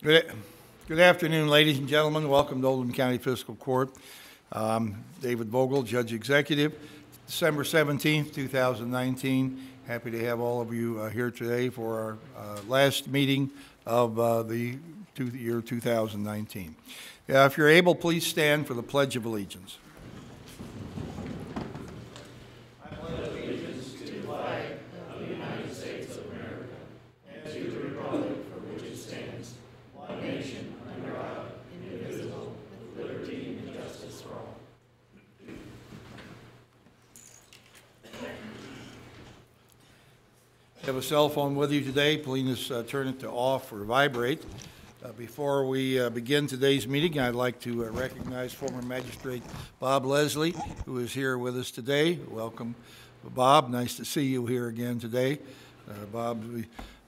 Good, good afternoon, ladies and gentlemen. Welcome to Oldham County Fiscal Court. David Vogel, Judge Executive. December 17th, 2019. Happy to have all of you here today for our last meeting of the year 2019. If you're able, please stand for the Pledge of Allegiance. Have a cell phone with you today, please turn it to off or vibrate. Before we begin today's meeting, I'd like to recognize former Magistrate Bob Leslie, who is here with us today. Welcome, Bob. Nice to see you here again today. Bob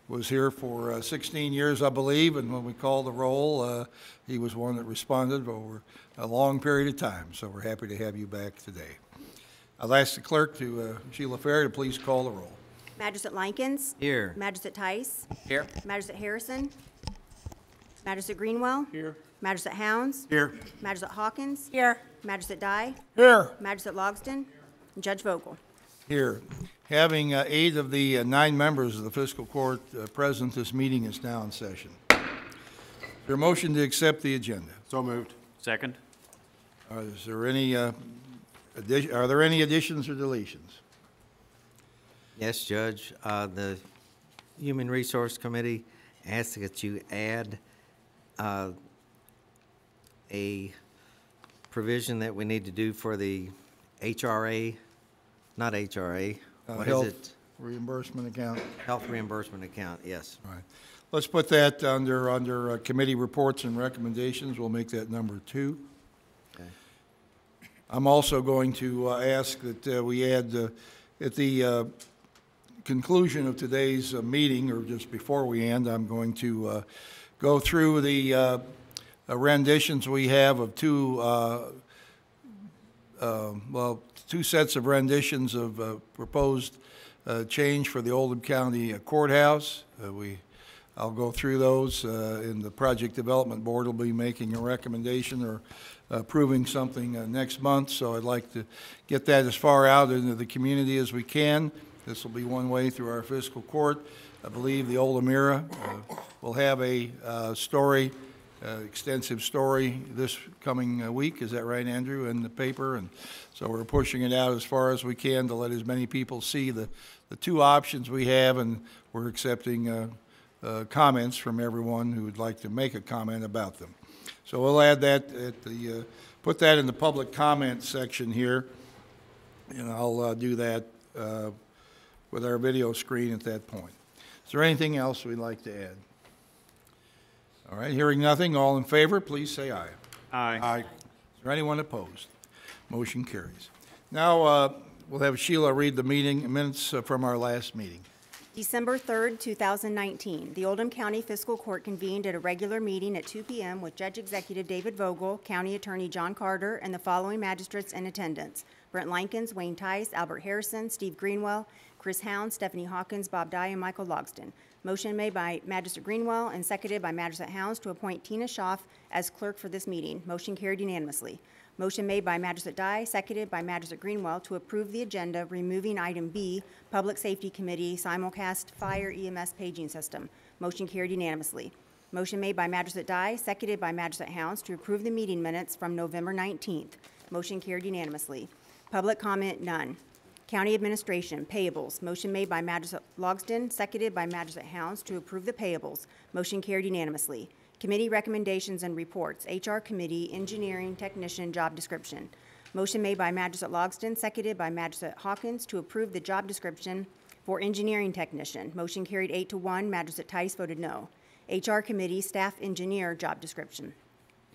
was here for 16 years, I believe, and when we called the roll, he was one that responded over a long period of time, so we're happy to have you back today. I'll ask the clerk, Sheila Fair, to please call the roll. Magistrate Likens. Here. Magistrate Tice. Here. Magistrate Harrison. Magistrate Greenwell. Here. Magistrate Hounds. Here. Magistrate Hawkins. Here. Magistrate Dye. Here. Magistrate Logsdon. And Judge Vogel. Here. Having 8 of the 9 members of the Fiscal Court present, this meeting is now in session. Is there a motion to accept the agenda? So moved. Second. Is there any, are there any additions or deletions? Yes, Judge. The Human Resource Committee asks that you add a provision that we need to do for the HRA, not HRA, what Health is it? reimbursement account. Health reimbursement account, yes. All right. Let's put that under committee reports and recommendations. We'll make that number 2. Okay. I'm also going to ask that we add at the conclusion of today's meeting, or just before we end, I'm going to go through the renditions we have of two sets of renditions of proposed change for the Oldham County Courthouse. I'll go through those, and the Project Development Board will be making a recommendation or approving something next month, so I'd like to get that as far out into the community as we can. This will be one way through our fiscal court. I believe the Oldham Era will have a story, extensive story this coming week. Is that right, Andrew, in the paper? And so we're pushing it out as far as we can to let as many people see the 2 options we have, and we're accepting comments from everyone who would like to make a comment about them. So we'll add that at the, put that in the public comment section here, and I'll do that with our video screen at that point. Is there anything else we'd like to add? All right, hearing nothing, all in favor, please say aye. Aye. Aye. Is there anyone opposed? Motion carries. Now we'll have Sheila read the meeting minutes from our last meeting. December 3rd, 2019. The Oldham County Fiscal Court convened at a regular meeting at 2 p.m. with Judge Executive David Vogel, County Attorney John Carter, and the following magistrates in attendance: Brent Likens, Wayne Tice, Albert Harrison, Steve Greenwell, Chris Hound, Stephanie Hawkins, Bob Dye, and Michael Logsdon. Motion made by Magistrate Greenwell and seconded by Magistrate Hounds to appoint Tina Schaaf as clerk for this meeting. Motion carried unanimously. Motion made by Magistrate Dye, seconded by Magistrate Greenwell to approve the agenda, removing item B, Public Safety Committee simulcast fire EMS paging system. Motion carried unanimously. Motion made by Magistrate Dye, seconded by Magistrate Hounds to approve the meeting minutes from November 19th. Motion carried unanimously. Public comment, none. County Administration, payables. Motion made by Magistrate Logsdon, seconded by Magistrate Hounds to approve the payables. Motion carried unanimously. Committee recommendations and reports. HR Committee, Engineering Technician Job Description. Motion made by Magistrate Logsdon, seconded by Magistrate Hawkins to approve the job description for Engineering Technician. Motion carried 8-1. Magistrate Tice voted no. HR Committee, Staff Engineer Job Description.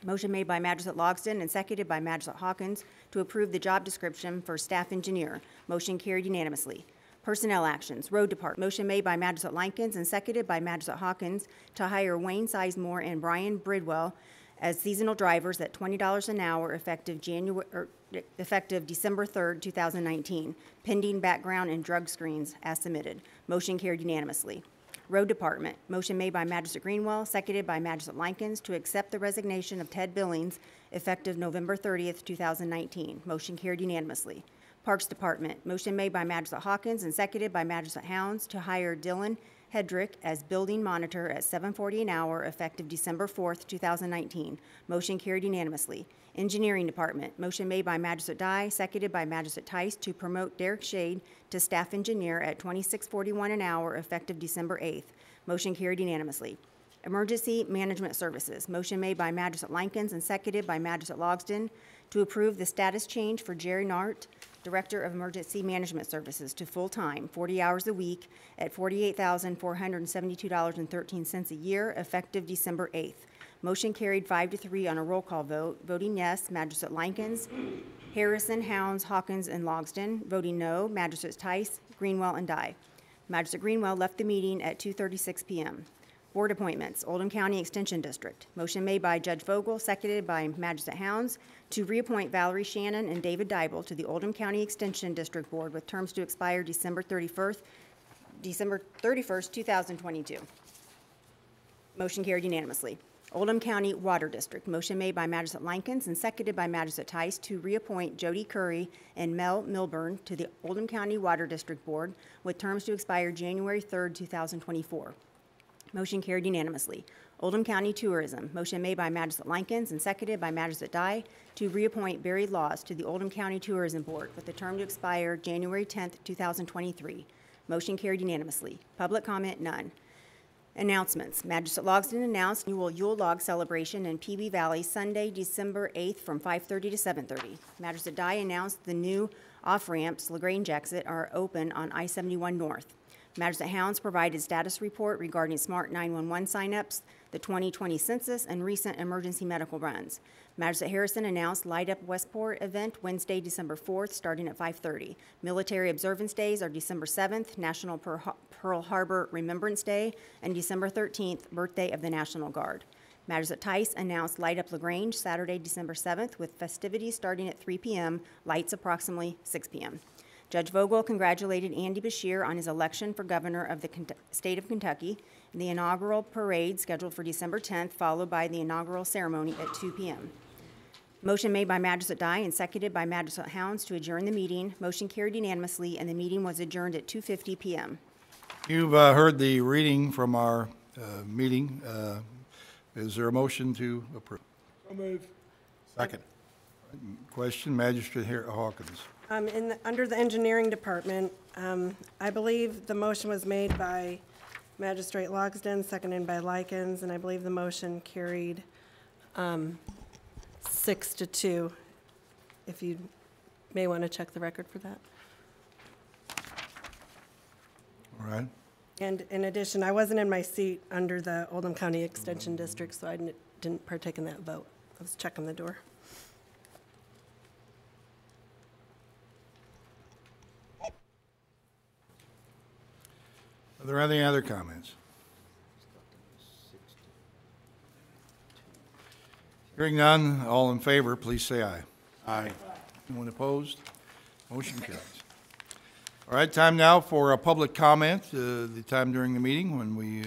Motion made by Magistrate Logsdon and seconded by Magistrate Hawkins to approve the job description for Staff Engineer. Motion carried unanimously. Personnel actions. Road Department. Motion made by Magistrate Likens and seconded by Magistrate Hawkins to hire Wayne Sizemore and Brian Bridwell as seasonal drivers at $20 an hour effective December 3rd, 2019, pending background and drug screens as submitted. Motion carried unanimously. Road Department, motion made by Magistrate Greenwell, seconded by Magistrate Likens to accept the resignation of Ted Billings effective November 30th, 2019. Motion carried unanimously. Parks Department, motion made by Magistrate Hawkins and seconded by Magistrate Hounds to hire Dylan Hedrick as building monitor at $7.40 an hour effective December 4th, 2019. Motion carried unanimously. Engineering Department, motion made by Magistrate Dye, seconded by Magistrate Tice to promote Derek Shade to staff engineer at $26.41 an hour effective December 8th. Motion carried unanimously. Emergency Management Services, motion made by Magistrate Likens and seconded by Magistrate Logsdon to approve the status change for Jerry Nart, Director of Emergency Management Services, to full-time, 40 hours a week at $48,472.13 a year, effective December 8th. Motion carried 5-3 on a roll call vote. Voting yes, Magistrate Likens, Harrison, Hounds, Hawkins, and Logsdon. Voting no, Magistrates Tice, Greenwell, and Dye. Magistrate Greenwell left the meeting at 2:36 p.m. Board appointments, Oldham County Extension District. Motion made by Judge Vogel, seconded by Magistrate Hounds to reappoint Valerie Shannon and David Dybel to the Oldham County Extension District Board with terms to expire December 31st, 2022. Motion carried unanimously. Oldham County Water District. Motion made by Magistrate Likens and seconded by Magistrate Tice to reappoint Jody Curry and Mel Milburn to the Oldham County Water District Board with terms to expire January 3rd, 2024. Motion carried unanimously. Oldham County Tourism, motion made by Magistrate Likens and seconded by Magistrate Dye to reappoint Barry Laws to the Oldham County Tourism Board with the term to expire January 10th, 2023. Motion carried unanimously. Public comment, none. Announcements. Magistrate Logsdon announced annual Yule Log celebration in Pee Wee Valley Sunday, December 8th from 5:30 to 7:30. Magistrate Dye announced the new off-ramps, LaGrange exit, are open on I-71 North. Magistrate Hounds provided status report regarding Smart 911 signups, the 2020 census, and recent emergency medical runs. Magistrate Harrison announced Light Up Westport event Wednesday, December 4th, starting at 5:30. Military observance days are December 7th, National Pearl Harbor Remembrance Day, and December 13th, birthday of the National Guard. Magistrate Tice announced Light Up LaGrange Saturday, December 7th, with festivities starting at 3 p.m., lights approximately 6 p.m. Judge Vogel congratulated Andy Beshear on his election for governor of the state of Kentucky. The inaugural parade scheduled for December 10th, followed by the inaugural ceremony at 2 p.m. Motion made by Magistrate Dye and seconded by Magistrate Hounds to adjourn the meeting. Motion carried unanimously, and the meeting was adjourned at 2:50 p.m. You've heard the reading from our meeting. Is there a motion to approve? So moved. Second. Question, Magistrate Hawkins. Under the engineering department, I believe the motion was made by Magistrate Logsdon, seconded by Likens, and I believe the motion carried 6-2. If you may want to check the record for that. All right. And in addition, I wasn't in my seat under the Oldham County Extension District, so I didn't partake in that vote. I was checking the door. Are there any other comments? Hearing none, all in favor, please say aye. Aye. Anyone opposed? Motion carries. All right, time now for a public comment. The time during the meeting when we,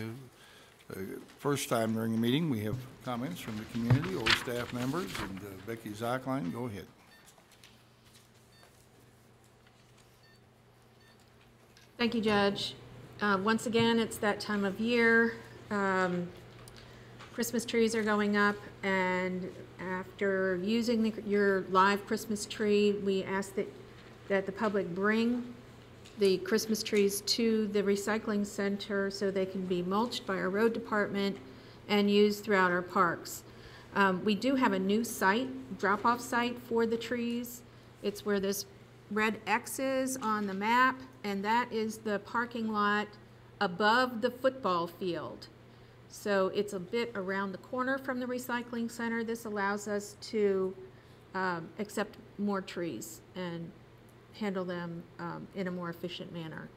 first time during the meeting, we have comments from the community, old staff members, and Becky Zockline, go ahead. Thank you, Judge. Once again, it's that time of year. Christmas trees are going up, and after using your live Christmas tree, we ask that the public bring the Christmas trees to the recycling center so they can be mulched by our road department and used throughout our parks. We do have a new site, drop-off site for the trees. It's where this red X is on the map, and that is the parking lot above the football field. So it's a bit around the corner from the recycling center. This allows us to accept more trees and handle them in a more efficient manner.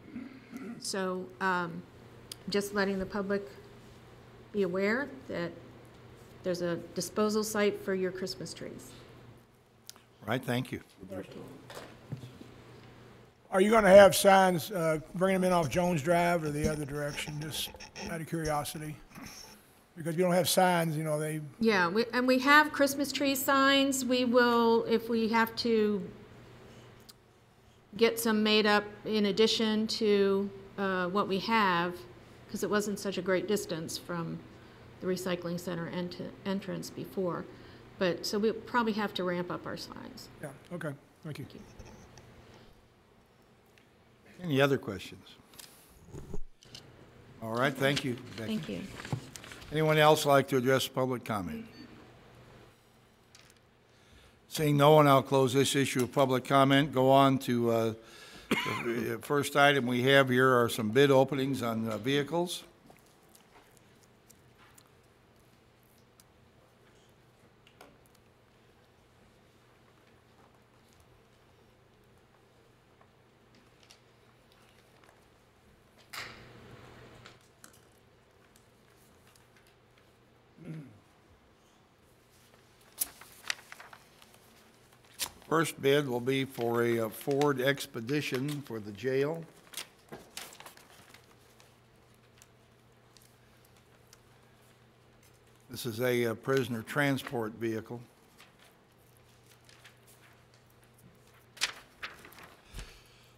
So just letting the public be aware that there's a disposal site for your Christmas trees. All right, thank you. Are you going to have signs, bringing them in off Jones Drive or the other direction, just out of curiosity? Because if you don't have signs, you know, they, Yeah, we have Christmas tree signs. We will, if we have to get some made up in addition to what we have, because it wasn't such a great distance from the recycling center entrance before. But, so we'll probably have to ramp up our signs. yeah, okay, thank you. Any other questions? All right, thank you, Becky. Thank you. Anyone else like to address public comment? Seeing no one, I'll close this issue of public comment. Go on to the first item we have here are some bid openings on vehicles. First bid will be for a Ford Expedition for the jail. This is a prisoner transport vehicle.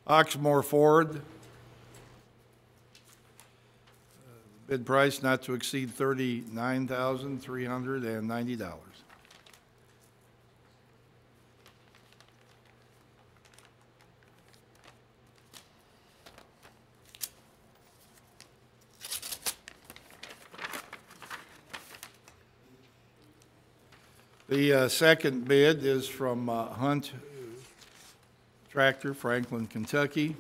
Oxmoor Ford. Bid price not to exceed $39,390. The second bid is from Hunt Tractor, Franklin, Kentucky.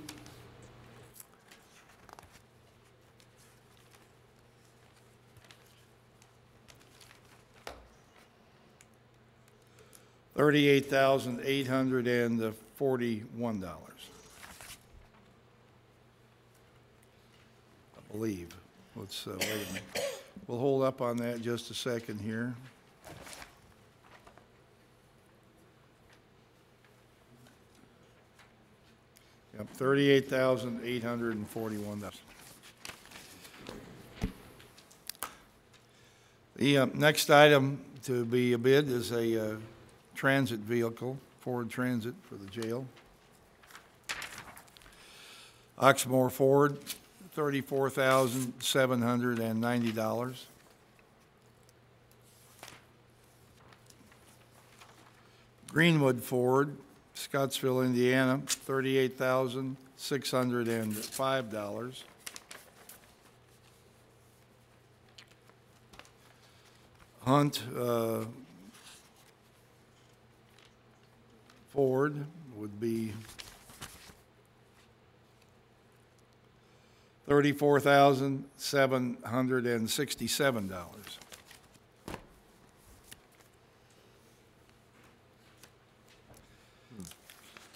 $38,841, I believe. Let's wait a minute. We'll hold up on that just a second here. Yep, $38,841. The next item to be a bid is a transit vehicle, Ford Transit for the jail. Oxmoor Ford, $34,790. Greenwood Ford, Scottsville, Indiana, $38,605. Hunt Ford would be $34,767.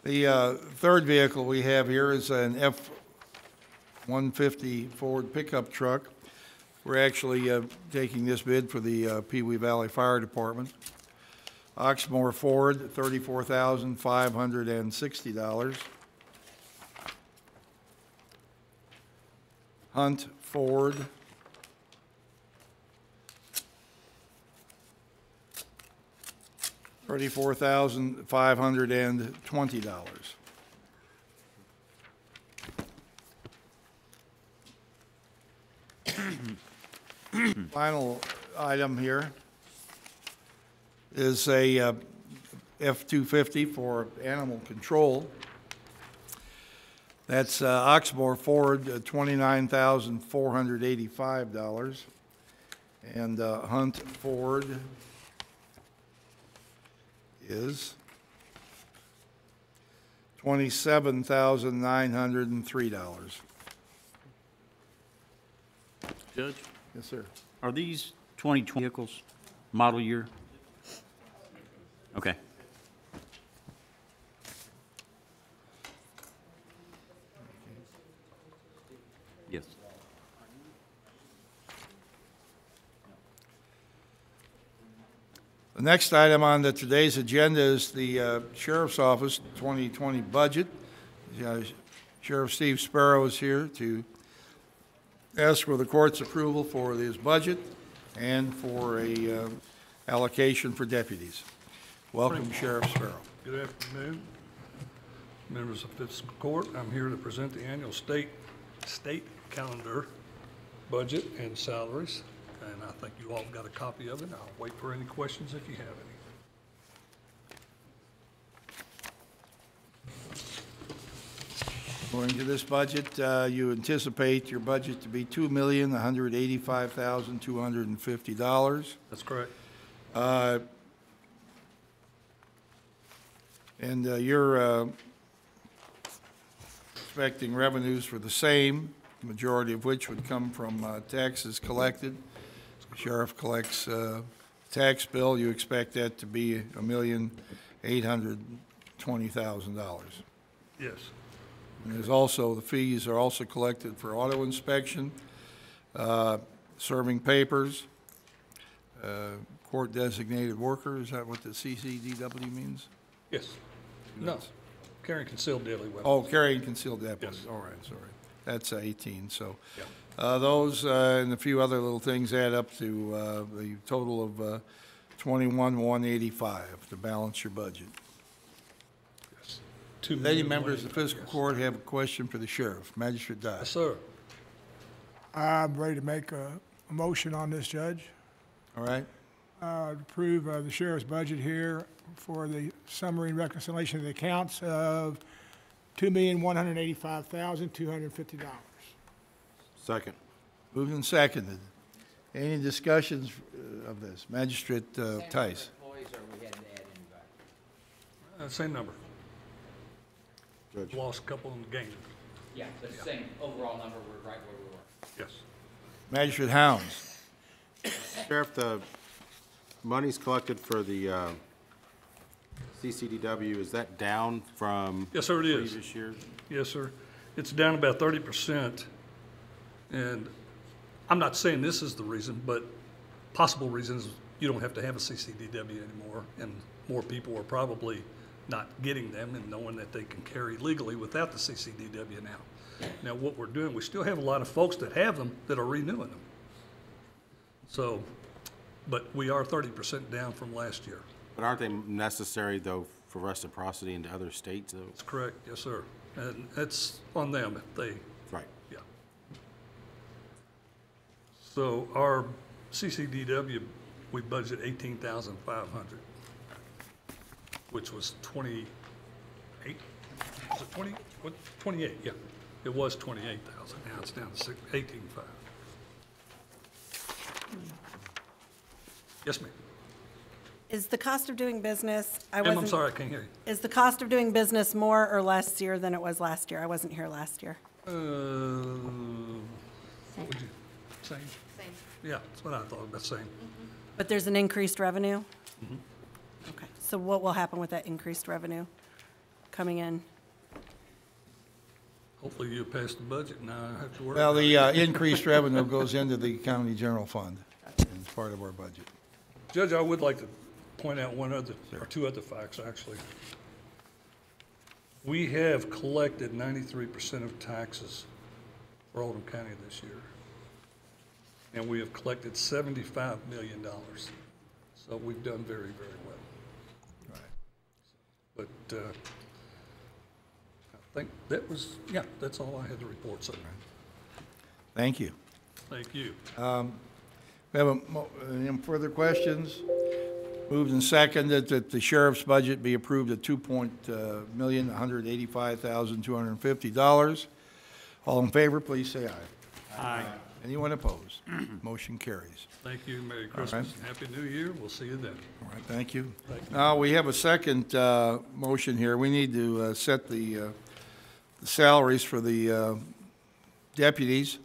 The third vehicle we have here is an F-150 Ford pickup truck. We're actually taking this bid for the Pee Wee Valley Fire Department. Oxmoor Ford, $34,560. Hunt Ford, $34,520. Final item here is a F-250 for animal control. That's Oxmoor Ford, $29,485. And Hunt Ford is $27,903. Judge, Yes, sir. are these 2020 vehicles, model year? Okay. Yes. The next item on today's agenda is the Sheriff's Office 2020 budget. Sheriff Steve Sparrow is here to ask for the court's approval for his budget and for a allocation for deputies. Welcome, Sheriff Sparrow. Good afternoon, members of Fiscal Court. I'm here to present the annual state calendar budget and salaries, and I think you all got a copy of it. I'll wait for any questions if you have any. According to this budget, you anticipate your budget to be $2,185,250. That's correct. And you're expecting revenues for the same, the majority of which would come from taxes collected. The sheriff collects tax bill. You expect that to be $1,820,000. Yes. And there's also, the fees are also collected for auto inspection, serving papers, court designated worker. Is that what the CCDW means? Yes. No. Carrying concealed deadly weapons. Oh, carrying concealed weapons. Yes. All right, sorry. That's 18, so. Yeah. Those and a few other little things add up to the total of $21,185 to balance your budget. Yes. Any members of the fiscal court have a question for the sheriff? Magistrate Dye. Yes, sir. I'm ready to make a motion on this, Judge. All right? Approve the sheriff's budget here for the summary and reconciliation of the accounts of $2,185,250. Second. Moved and seconded. Any discussions of this? Magistrate Tice. Employees, or we had to add anybody? Same number. Judge. Lost a couple and gained. Yeah, the same overall number, we're right where we were. Yes. Magistrate Hounds. Sheriff, the monies collected for the CCDW, is that down from Yes, sir, it is. previous years? Yes, sir. It's down about 30%. And I'm not saying this is the reason, but possible reasons you don't have to have a CCDW anymore. And more people are probably not getting them and knowing that they can carry legally without the CCDW now. Now, what we're doing, we still have a lot of folks that have them that are renewing them. So, but we are 30% down from last year. But aren't they necessary, though, for reciprocity into other states, though? That's correct, yes, sir. And it's on them if they, Right. yeah. So our CCDW, we budgeted 18,500, which was 28, was it 20, what, 28, yeah. It was 28,000, now it's down to 18,500. Yes, ma'am. Is the cost of doing business, Ma'am, I'm sorry, I can't hear you. is the cost of doing business more or less this year than it was last year? I wasn't here last year. What would you, same? Same. Yeah, that's what I thought about saying. But there's an increased revenue? Okay, so what will happen with that increased revenue coming in? Hopefully you pass the budget and I have to worry. Well, about the it. increased revenue goes into the county general fund as part of our budget. Judge, I would like to point out one other, or two other facts, actually. We have collected 93% of taxes for Oldham County this year. And we have collected $75 million. So we've done very, very well. Right. But I think that was, yeah, that's all I had to report, sir. Thank you. Thank you. We have any further questions? Moved and seconded that the sheriff's budget be approved at $2,185,250. All in favor, please say aye. Aye. Anyone opposed? Motion carries. Thank you. Merry Christmas. Happy New Year. We'll see you then. All right, thank you. Thank you. Now, we have a second motion here. We need to set the salaries for the deputies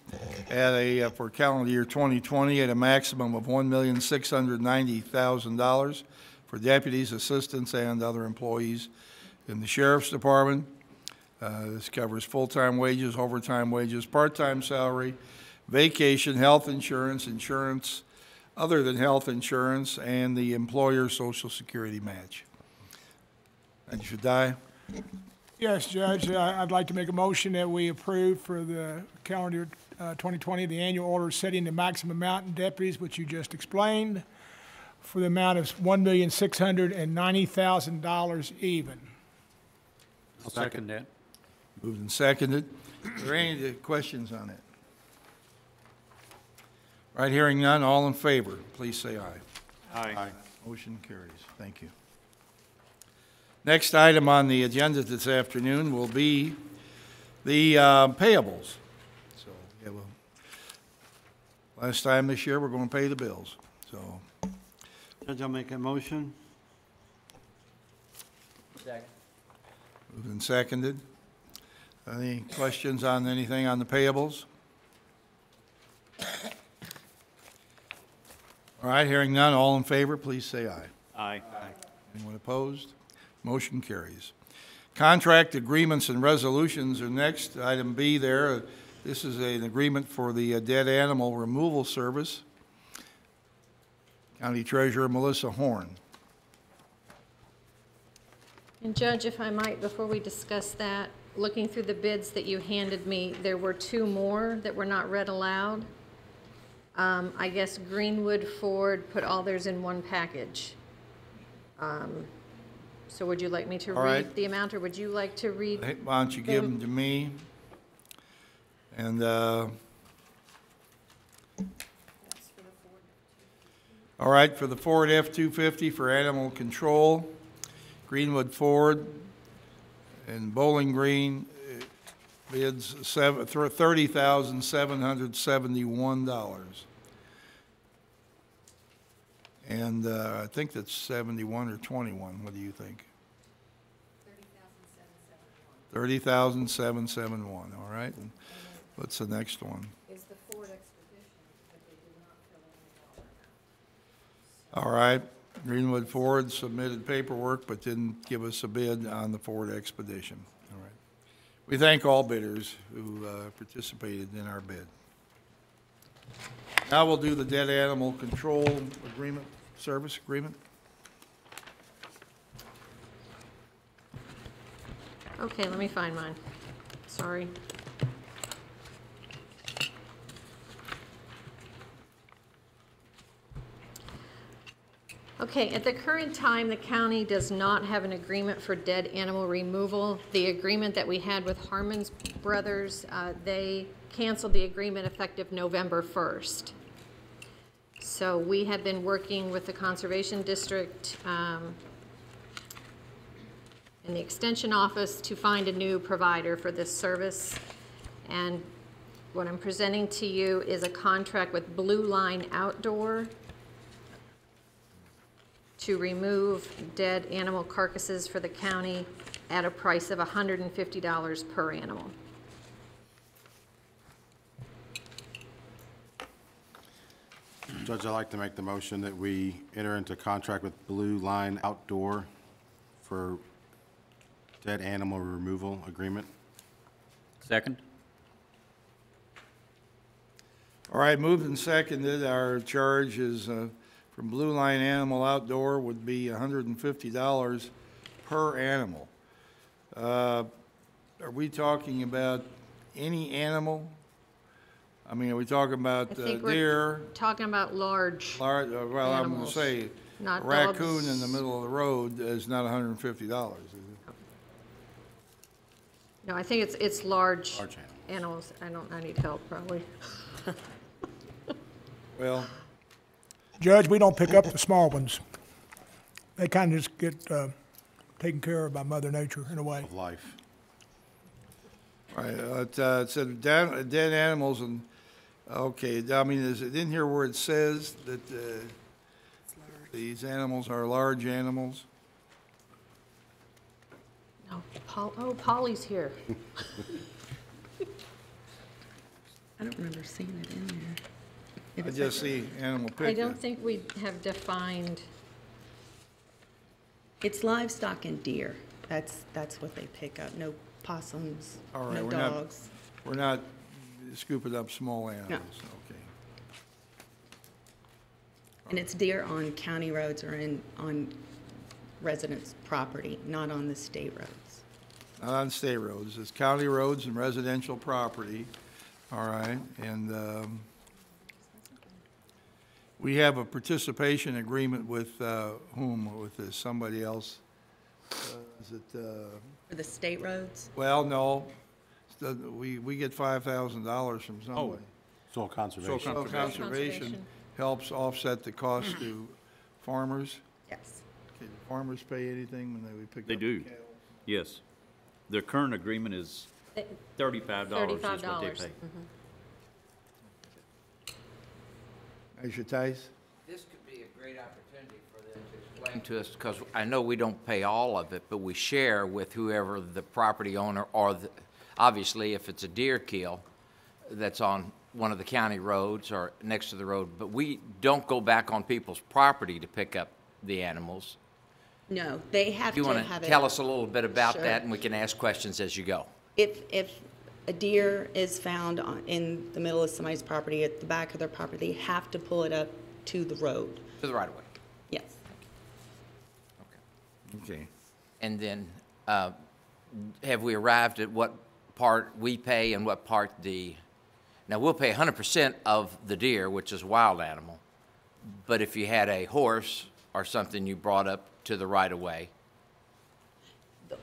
at a, for calendar year 2020 at a maximum of $1,690,000 for deputies, assistants, and other employees in the sheriff's department. This covers full-time wages, overtime wages, part-time salary, vacation, health insurance, insurance other than health insurance, and the employer social security match. And you should die. Yes, Judge, I'd like to make a motion that we approve for the calendar 2020, the annual order setting the maximum amount in deputies, which you just explained, for the amount of $1,690,000 even. I'll second that. Moved and seconded. Are there any questions on it? Right, hearing none, all in favor, please say aye. Aye. Motion carries. Thank you. Next item on the agenda this afternoon will be the payables. So, yeah, well, last time this year, we're going to pay the bills. So, Judge, I'll make a motion. Second. moved and seconded. Any questions on anything on the payables? All right, hearing none, all in favor, please say aye. Aye. Anyone opposed? Motion carries. Contract agreements and resolutions are next. Item B there, this is an agreement for the dead animal removal service. County Treasurer Melissa Horn. And Judge, if I might, before we discuss that, looking through the bids that you handed me, there were two more that were not read aloud. I guess Greenwood Ford put all theirs in one package. So would you like me to All right. read the amount, or would you like to read? Hey, why don't you give them to me? And, all right, for the Ford F-250 for animal control, Greenwood Ford and Bowling Green bids $30,771. And I think that's 71 or 21. What do you think? 30,771. All right. And what's the next one? Is the Ford Expedition, but they did not fill in the dollar amount. All right. Greenwood Ford submitted paperwork but didn't give us a bid on the Ford Expedition. All right. We thank all bidders who participated in our bid. Now we'll do the dead animal control agreement, service agreement. Okay, let me find mine. Sorry. Okay, at the current time, the county does not have an agreement for dead animal removal. The agreement that we had with Harmon's Brothers, they canceled the agreement effective November 1st. So we have been working with the Conservation District in the Extension Office to find a new provider for this service. And what I'm presenting to you is a contract with Blue Line Outdoor to remove dead animal carcasses for the county at a price of $150 per animal. Judge, I'd like to make the motion that we enter into contract with Blue Line Outdoor for dead animal removal agreement. Second? All right, moved and seconded. Our charge is from Blue Line Animal Outdoor would be $150 per animal. Are we talking about any animal? I mean, are we talking about I think deer? we're talking about large Well, I'm going to animals, say a not raccoon dogs. in the middle of the road is not $150, is it? No, I think it's large Large animals. I need help, probably. Well, Judge, we don't pick up the small ones. They kind of just get taken care of by Mother Nature in a way. Of life. all right, it said dead animals and, okay, I mean, is it in here where it says that these animals are large animals? No, Polly's here. I don't remember seeing it in there. If I it's just like- see animal I pickup. don't think we have defined, It's livestock and deer. That's what they pick up. No possums, All right, no we're not- dogs. We're not scooping up small animals, okay. And it's deer on county roads or on residents' property, not on the state roads. Not on state roads, it's county roads and residential property, all right? And we have a participation agreement with whom, with this, somebody else? Is it, For the state roads? well, no, we get $5,000 from somebody. Soil conservation. Soil conservation helps offset the cost to farmers. Yes. Okay, do farmers pay anything when we pick up They do. cattle? Yes. Their current agreement is $35 is what they $35. pay. Measure Tice? This could be a great opportunity for them to explain to us, because I know we don't pay all of it, but we share with whoever the property owner or obviously, if it's a deer kill that's on one of the county roads or next to the road, but we don't go back on people's property to pick up the animals. No, they have Do you to want have to it. tell us a little bit about Sure. that, and we can ask questions as you go? If a deer is found in the middle of somebody's property, at the back of their property, they have to pull it up to the road. To the right of way. Yes. Okay. And then, have we arrived at what part we pay and what part now we'll pay 100% of the deer, which is a wild animal, but if you had a horse or something you brought up to the right of way,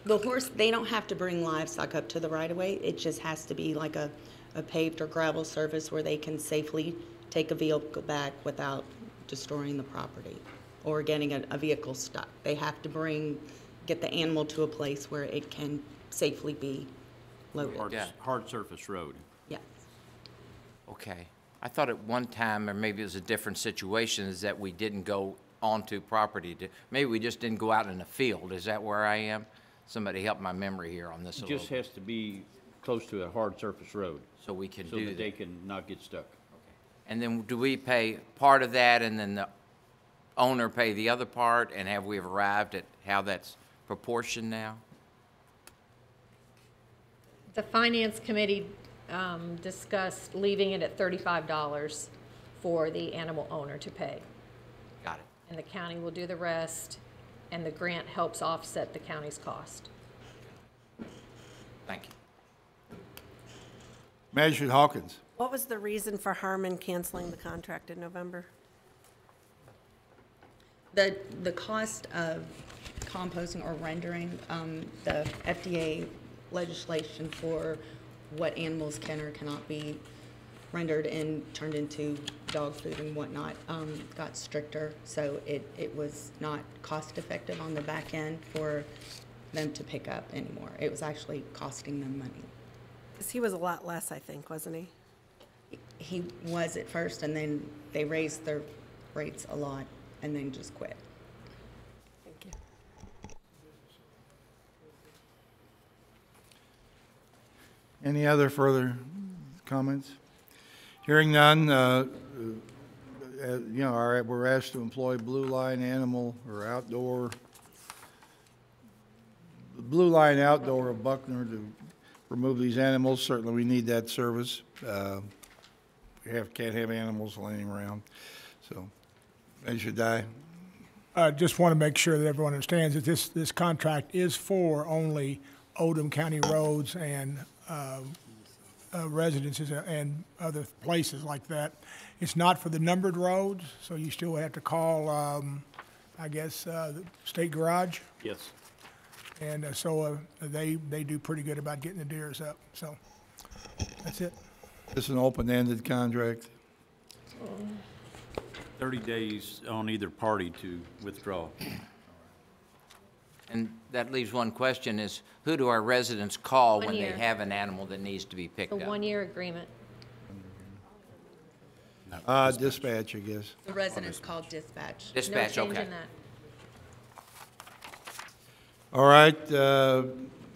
The horse, they don't have to bring livestock up to the right-of-way. It just has to be like a paved or gravel surface where they can safely take a vehicle back without destroying the property or getting a vehicle stuck. They have to get the animal to a place where it can safely be loaded. Yeah. Hard surface road. Yes. okay. I thought at one time, or maybe it was a different situation, is that we didn't go onto property. Maybe we just didn't go out in the field. Is that where I am? Somebody help my memory here on this a It little just bit, has to be close to a hard surface road so we can so do that they that. can not get stuck. And then do we pay part of that and then the owner pay the other part? And have we arrived at how that's proportioned now? The Finance Committee discussed leaving it at $35 for the animal owner to pay. Got it. And the county will do the rest, and the grant helps offset the county's cost. Thank you. Measure Hawkins? What was the reason for Harmon canceling the contract in November? The cost of composting or rendering, the FDA legislation for what animals can or cannot be rendered and turned into dog food and whatnot, got stricter. So it was not cost effective on the back end for them to pick up anymore. It was actually costing them money. Because he was a lot less, I think, wasn't he? He was at first, and then they raised their rates a lot and then just quit. Thank you. Any other further comments? Hearing none, we're asked to employ Blue Line Animal or Outdoor, Blue Line Outdoor of Buckner to remove these animals. Certainly, we need that service. Can't have animals laying around. So, they should die. Just want to make sure that everyone understands that this contract is for only Oldham County roads and residences and other places like that. It's not for the numbered roads, so you still have to call, the state garage. Yes. And so they do pretty good about getting the deers up. So that's it. This is an open-ended contract. 30 days on either party to withdraw. And that leaves one question is, who do our residents call 1 when they year. have an animal that needs to be picked A up? one-year agreement. Dispatch, I guess. The residents called dispatch. Dispatch, No change okay. in that. All right,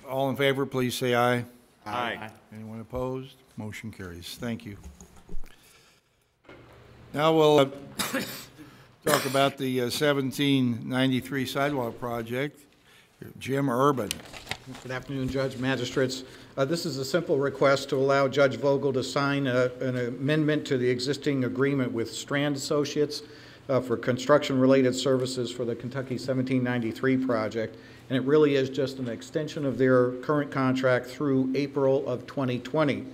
all in favor, please say aye. Aye. Anyone opposed? Motion carries. Thank you. Now we'll talk about the 1793 sidewalk project. Jim Urban. Good afternoon, Judge, Magistrates. This is a simple request to allow Judge Vogel to sign an amendment to the existing agreement with Strand Associates. for construction-related services for the Kentucky 1793 project, and it really is just an extension of their current contract through April of 2020.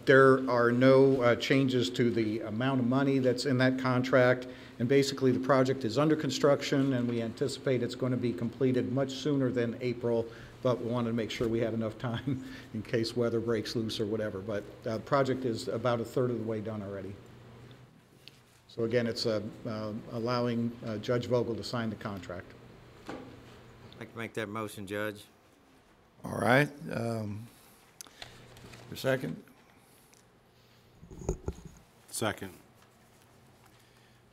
There are no changes to the amount of money that's in that contract, and basically the project is under construction, and we anticipate it's going to be completed much sooner than April, but we wanted to make sure we have enough time in case weather breaks loose or whatever. But the project is about a third of the way done already. So again, it's allowing Judge Vogel to sign the contract. I'd like to make that motion, Judge. All right. For second? Second.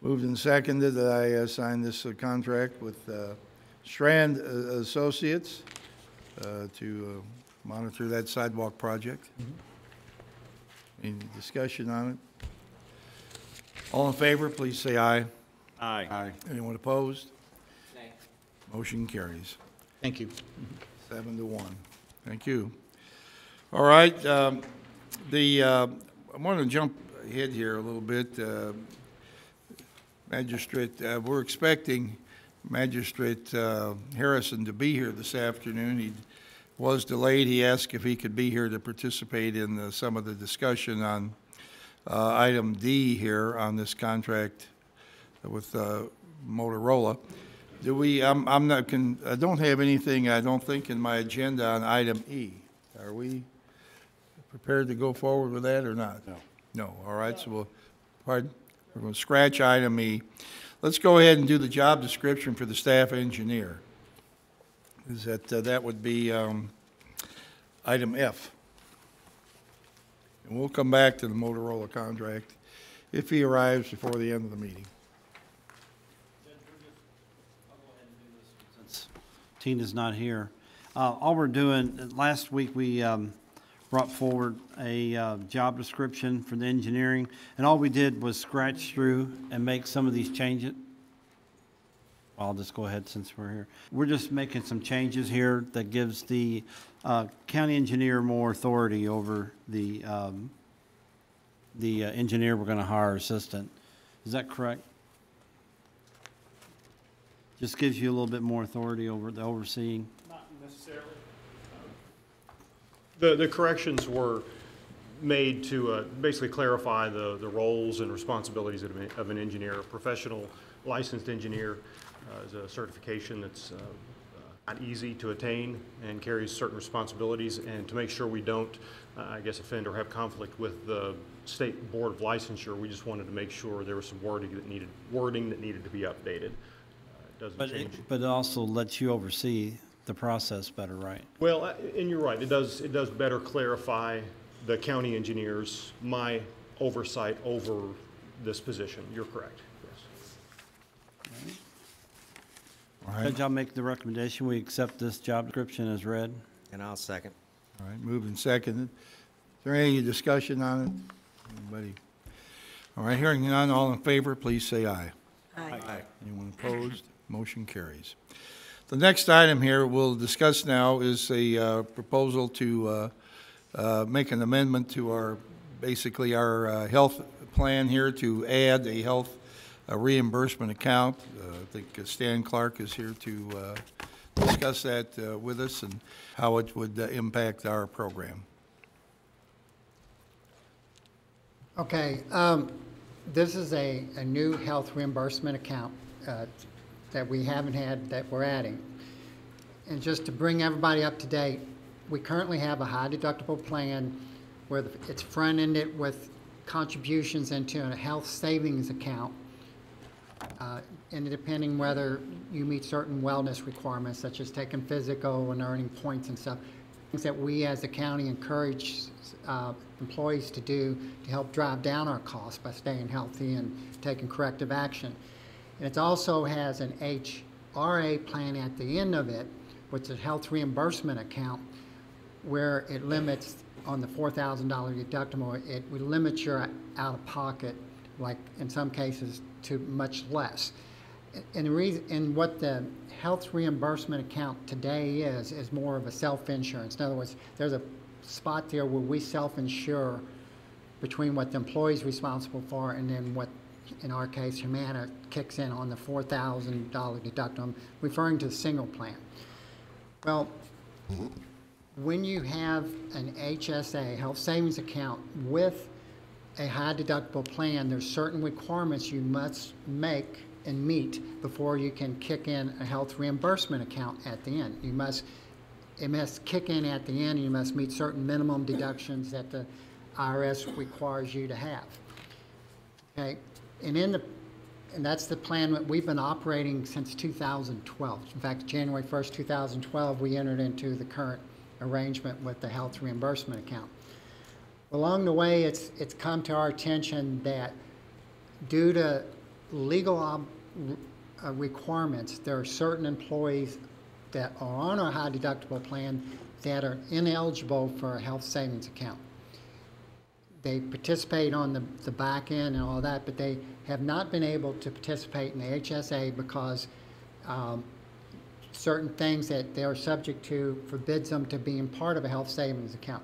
Moved and seconded that I sign this contract with Strand Associates to monitor that sidewalk project. Any discussion on it? All in favor, please say aye. Aye. Aye. Anyone opposed? Nay. Motion carries. Thank you. 7-1. Thank you. All right. I want to jump ahead here a little bit. Magistrate, we're expecting Magistrate Harrison to be here this afternoon. He was delayed. He asked if he could be here to participate in some of the discussion on item D here on this contract with Motorola. Do we? I don't have anything, I don't think, in my agenda on item E. Are we prepared to go forward with that or not? No. No. All right. So we'll, pardon? We're going to scratch item E. Let's go ahead and do the job description for the staff engineer. Is that would be item F. And we'll come back to the Motorola contract if he arrives before the end of the meeting. Since Tina's not here. All we're doing, last week we brought forward a job description for the engineering, and all we did was scratch through and make some of these changes. I'll just go ahead since we're here. We're just making some changes here that gives the county engineer more authority over the engineer we're going to hire assistant. Is that correct? Just gives you a little bit more authority over the overseeing? Not necessarily. The corrections were made to basically clarify the roles and responsibilities of an engineer. A professional licensed engineer is a certification that's not easy to attain and carries certain responsibilities. And to make sure we don't, I guess, offend or have conflict with the State Board of Licensure, we just wanted to make sure there was some wording that needed to be updated. It doesn't change. But it also lets you oversee the process better, right? Well, and you're right. It does better clarify the county engineers, my oversight over this position. You're correct. Yes. All right. Judge, I'll make the recommendation. We accept this job description as read. And I'll second. All right, moved and seconded. Is there any discussion on it? Anybody? All right, hearing none, all in favor, please say aye. Aye. Anyone opposed? Motion carries. The next item here we'll discuss now is a proposal to make an amendment to our health plan here to add a health reimbursement account. I think Stan Clark is here to discuss that with us and how it would impact our program. Okay, this is a new health reimbursement account that we haven't had, that we're adding. And just to bring everybody up to date, we currently have a high deductible plan where it's front-ended with contributions into a health savings account, and depending whether you meet certain wellness requirements, such as taking physical and earning points and stuff, things that we as a county encourage employees to do to help drive down our costs by staying healthy and taking corrective action. And it also has an HRA plan at the end of it, which is a health reimbursement account, where it limits on the $4,000 deductible, it would limit your out-of-pocket, like in some cases, to much less. And the reason, and what the health reimbursement account today is more of a self-insurance. In other words, there's a spot there where we self-insure between what the employee's responsible for and then what in our case, Humana kicks in on the $4,000 deductible. I'm referring to the single plan. Well, when you have an HSA, health savings account, with a high deductible plan, there's certain requirements you must make and meet before you can kick in a health reimbursement account at the end. It must kick in at the end, and you must meet certain minimum deductions that the IRS requires you to have. Okay, and that's the plan that we've been operating since 2012. In fact, January 1st, 2012, we entered into the current arrangement with the health reimbursement account. Along the way, it's come to our attention that due to legal requirements, there are certain employees that are on a high deductible plan that are ineligible for a health savings account. They participate on the back end and all that, but they have not been able to participate in the HSA because certain things that they are subject to forbids them to being part of a health savings account.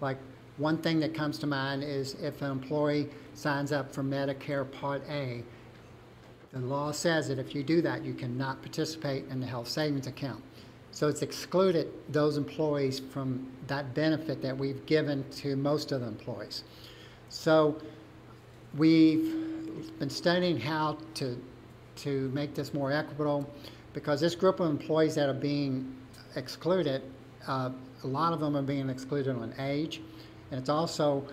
Like, one thing that comes to mind is if an employee signs up for Medicare Part A, the law says that if you do that, you cannot participate in the health savings account. So it's excluded those employees from that benefit that we've given to most of the employees. So we've been studying how to make this more equitable, because this group of employees that are being excluded, a lot of them are being excluded on age. And it's also,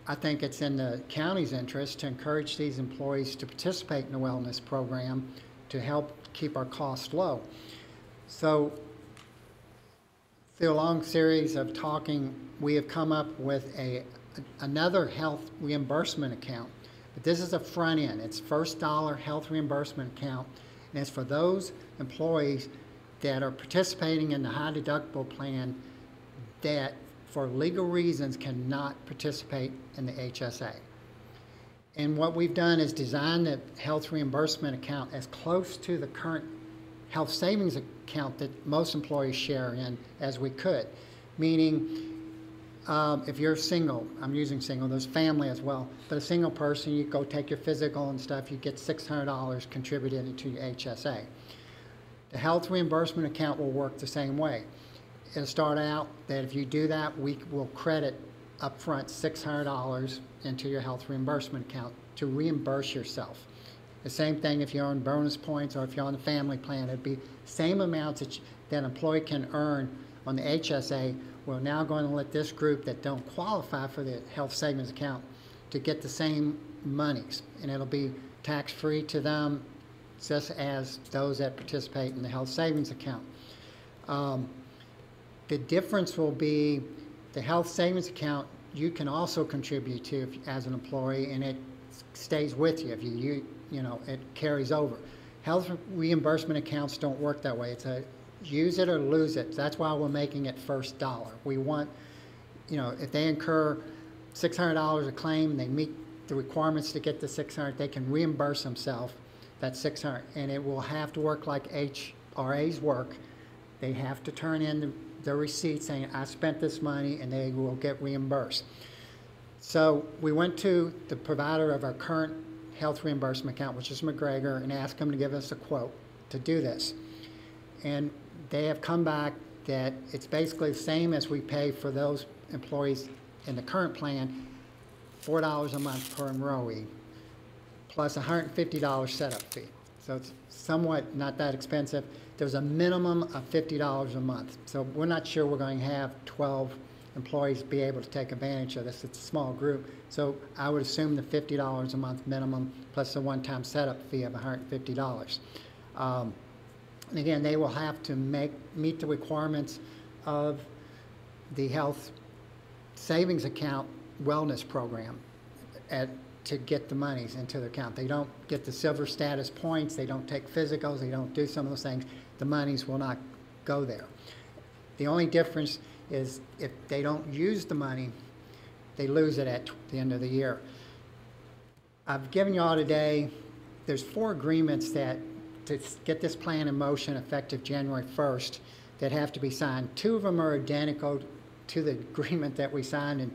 I think it's in the county's interest to encourage these employees to participate in the wellness program to help keep our costs low. So through a long series of talking, we have come up with another health reimbursement account. But this is a front end. It's first dollar health reimbursement account. And it's for those employees that are participating in the high deductible plan that for legal reasons cannot participate in the HSA. And what we've done is design the health reimbursement account as close to the current health savings account that most employees share in as we could. Meaning, if you're single, I'm using single, there's family as well, but a single person, you go take your physical and stuff, you get $600 contributed into your HSA. The health reimbursement account will work the same way. It'll start out that if you do that, we will credit upfront $600 into your health reimbursement account to reimburse yourself. The same thing if you're on bonus points or if you're on the family plan. It'd be same amounts that an employee can earn on the HSA. We're now going to let this group that don't qualify for the health savings account to get the same monies, and it'll be tax-free to them just as those that participate in the health savings account. The difference will be the health savings account you can also contribute to as an employee, and it stays with you if you know, it carries over. Health reimbursement accounts don't work that way. It's a use it or lose it. That's why we're making it first dollar. We want, you know, if they incur $600 a claim, they meet the requirements to get the $600, they can reimburse themselves that $600, and it will have to work like HRAs work. They have to turn in the receipt saying, I spent this money, and they will get reimbursed. So we went to the provider of our current health reimbursement account, which is McGregor, and asked them to give us a quote to do this. And they have come back that it's basically the same as we pay for those employees in the current plan, $4 a month per enrollee, plus a $150 setup fee. So it's somewhat not that expensive. There's a minimum of $50 a month. So we're not sure we're going to have 12 employees be able to take advantage of this. It's a small group. So I would assume the $50 a month minimum plus the one-time setup fee of $150. And again, they will have to meet the requirements of the health savings account wellness program to get the monies into their account. They don't get the silver status points, they don't take physicals, they don't do some of those things. The monies will not go there. The only difference is if they don't use the money, they lose it at the end of the year. I've given you all today, there's 4 agreements that to get this plan in motion effective January 1st that have to be signed. 2 of them are identical to the agreement that we signed in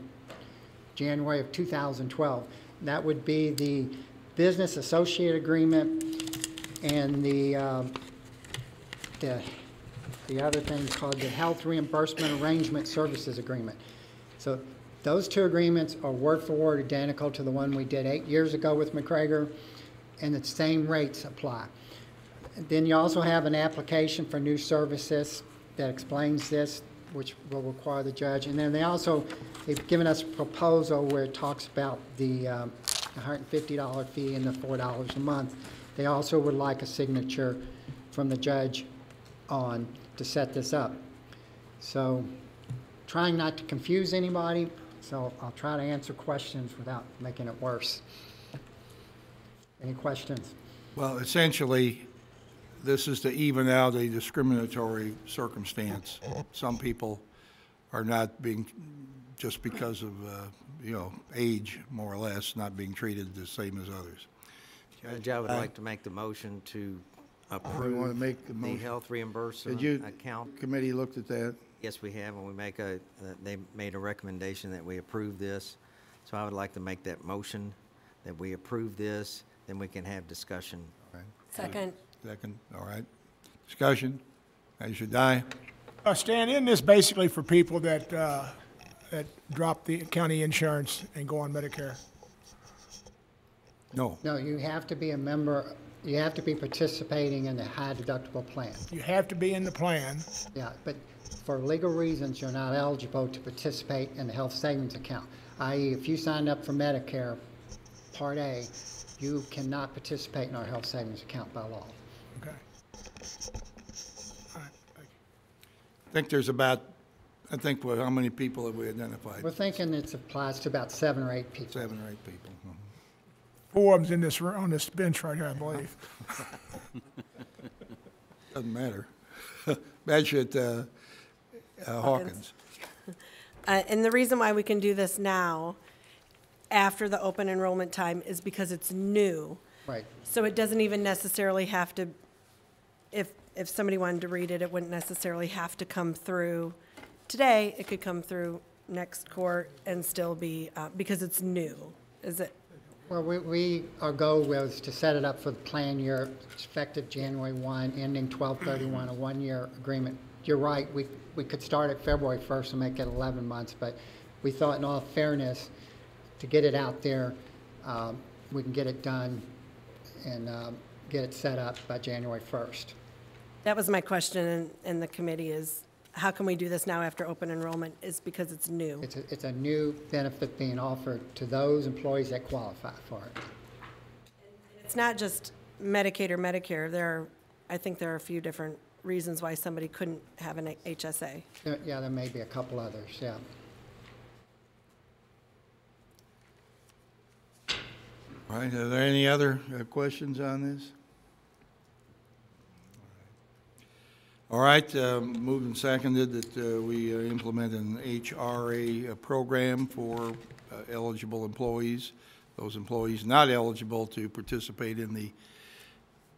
January of 2012. That would be the business associate agreement and the other thing called the health reimbursement arrangement services agreement. So those two agreements are word for word identical to the one we did 8 years ago with McGregor, and the same rates apply. Then you also have an application for new services that explains this, which will require the judge. And then they've given us a proposal where it talks about the $150 fee and the $4 a month. They also would like a signature from the judge to set this up. So trying not to confuse anybody, so I'll try to answer questions without making it worse. Any questions? Well, essentially, this is to even out a discriminatory circumstance. Some people are not being, just because of, age, more or less, not being treated the same as others. Judge, I would like to make the motion to approve You want to make the the motion? health reimbursement Did you, account. committee looked at that? Yes, we have, and they made a recommendation that we approve this. So I would like to make that motion that we approve this, then we can have discussion. All right. Second. Second, all right. Discussion, as you die. Stan, isn't this basically for people that drop the county insurance and go on Medicare? No. No, you have to be a member, you have to be participating in the high deductible plan. You have to be in the plan. Yeah, but for legal reasons, you're not eligible to participate in the health savings account. I.e., if you signed up for Medicare Part A, you cannot participate in our health savings account by law. Okay. All right, thank you. I think there's about, how many people have we identified? We're thinking it applies to about 7 or 8 people. 7 or 8 people. Mhm. 4 of them's in this, on this bench right here, I believe. Doesn't matter. Badgett, Hawkins. And the reason why we can do this now, after the open enrollment time, is because it's new. Right. So it doesn't even necessarily have to, if somebody wanted to read it, it wouldn't necessarily have to come through today. It could come through next court and still be, because it's new. Is it? Well, our goal was to set it up for the plan year, effective January 1, ending 12/31, a 1-year agreement. You're right, we could start at February 1st and make it 11 months, but we thought in all fairness, to get it out there, we can get it done and get it set up by January 1st. That was my question in the committee is, how can we do this now after open enrollment? Is because it's new. It's a new benefit being offered to those employees that qualify for it. It's not just Medicaid or Medicare. I think there are a few different reasons why somebody couldn't have an HSA. Yeah, there may be a couple others, yeah. All right, are there any other questions on this? All right, moved and seconded that we implement an HRA program for eligible employees. Those employees not eligible to participate in the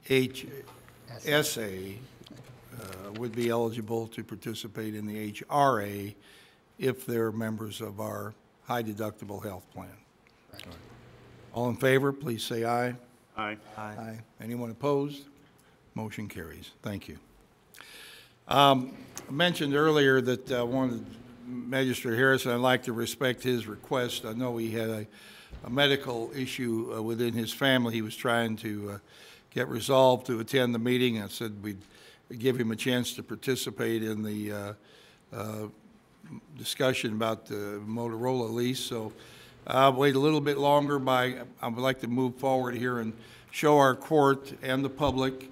HSA would be eligible to participate in the HRA if they're members of our high deductible health plan. Right. All in favor, please say aye. Aye. Aye. Anyone opposed? Motion carries. Thank you. I mentioned earlier that I wanted Magistrate Harrison, I'd like to respect his request. I know he had a medical issue within his family he was trying to get resolved to attend the meeting. I said we'd give him a chance to participate in the discussion about the Motorola lease. So I'll wait a little bit longer. I would like to move forward here and show our court and the public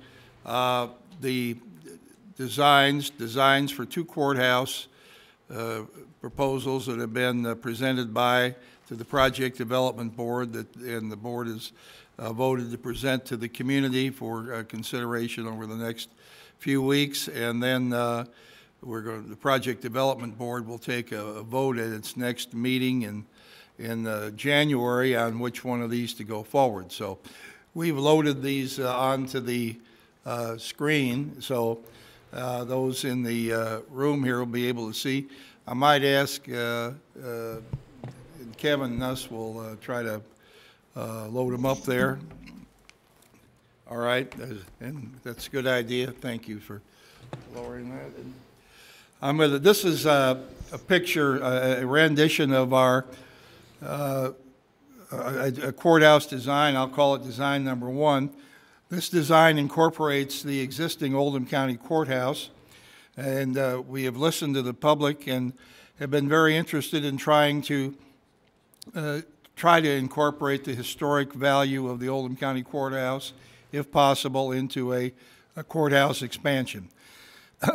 the designs for 2 courthouse proposals that have been presented to the Project Development Board, and the board has voted to present to the community for consideration over the next few weeks. And then the Project Development Board will take a vote at its next meeting in January on which one of these to go forward. So we've loaded these onto the screen, so those in the room here will be able to see. I might ask, Kevin and us will try to load them up there. All right, and that's a good idea. Thank you for lowering that. This is a picture, a rendition of our a courthouse design. I'll call it design number 1. This design incorporates the existing Oldham County Courthouse, and we have listened to the public and have been very interested in trying to incorporate the historic value of the Oldham County Courthouse, if possible, into a courthouse expansion.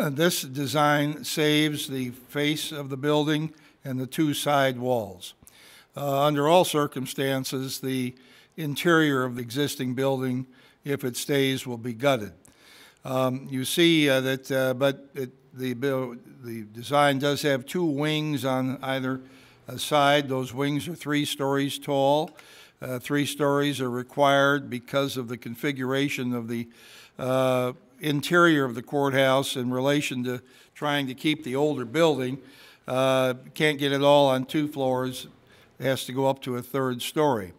This design saves the face of the building and the 2 side walls. Under all circumstances, the interior of the existing building, if it stays, will be gutted. You see the design does have 2 wings on either side. Those wings are 3 stories tall. 3 stories are required because of the configuration of the interior of the courthouse in relation to trying to keep the older building. Can't get it all on 2 floors. It has to go up to a 3rd story.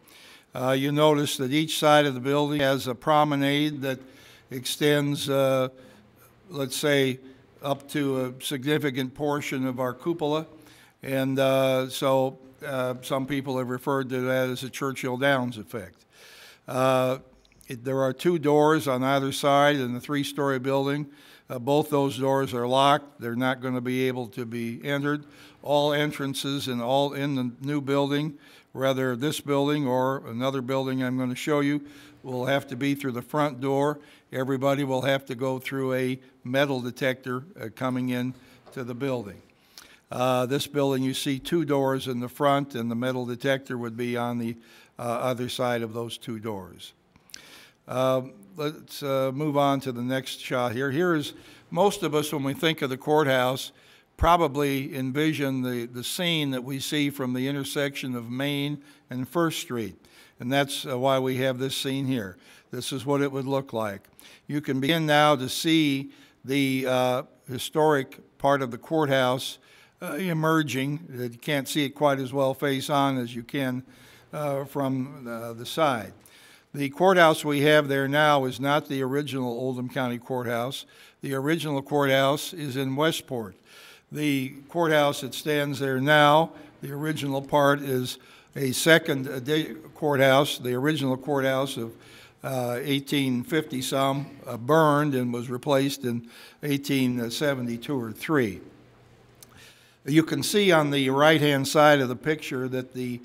You notice that each side of the building has a promenade that extends, let's say, up to a significant portion of our cupola. And so some people have referred to that as a Churchill Downs effect. There are 2 doors on either side in the 3-story building. Both those doors are locked. They're not going to be able to be entered. All entrances in the new building, whether this building or another building I'm going to show you, will have to be through the front door. Everybody will have to go through a metal detector coming in to the building. This building, you see 2 doors in the front, and the metal detector would be on the other side of those 2 doors. Let's move on to the next shot here. Here is, most of us, when we think of the courthouse, probably envision the scene that we see from the intersection of Main and First Street. And that's why we have this scene here. This is what it would look like. You can begin now to see the historic part of the courthouse emerging. You can't see it quite as well face on as you can from the side. The courthouse we have there now is not the original Oldham County Courthouse. The original courthouse is in Westport. The courthouse that stands there now, the original part, is a second courthouse. The original courthouse of 1850-some burned and was replaced in 1872 or 3. You can see on the right-hand side of the picture that the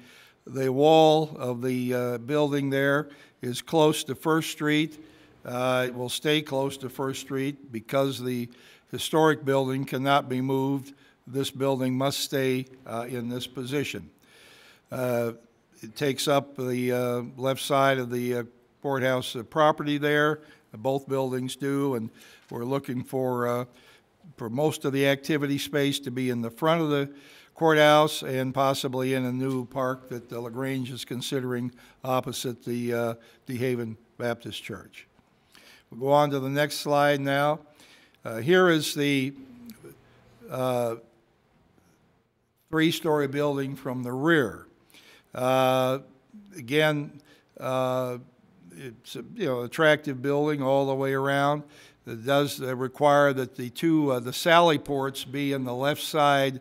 wall of the building there is close to First Street. It will stay close to First Street because the historic building cannot be moved. This building must stay in this position. It takes up the left side of the courthouse property there. Both buildings do, and we're looking for most of the activity space to be in the front of the courthouse and possibly in a new park that LaGrange is considering opposite the DeHaven Baptist Church. We'll go on to the next slide now. Here is the 3-story building from the rear. Again, it's a, attractive building all the way around. It does require that the sally ports be in the left side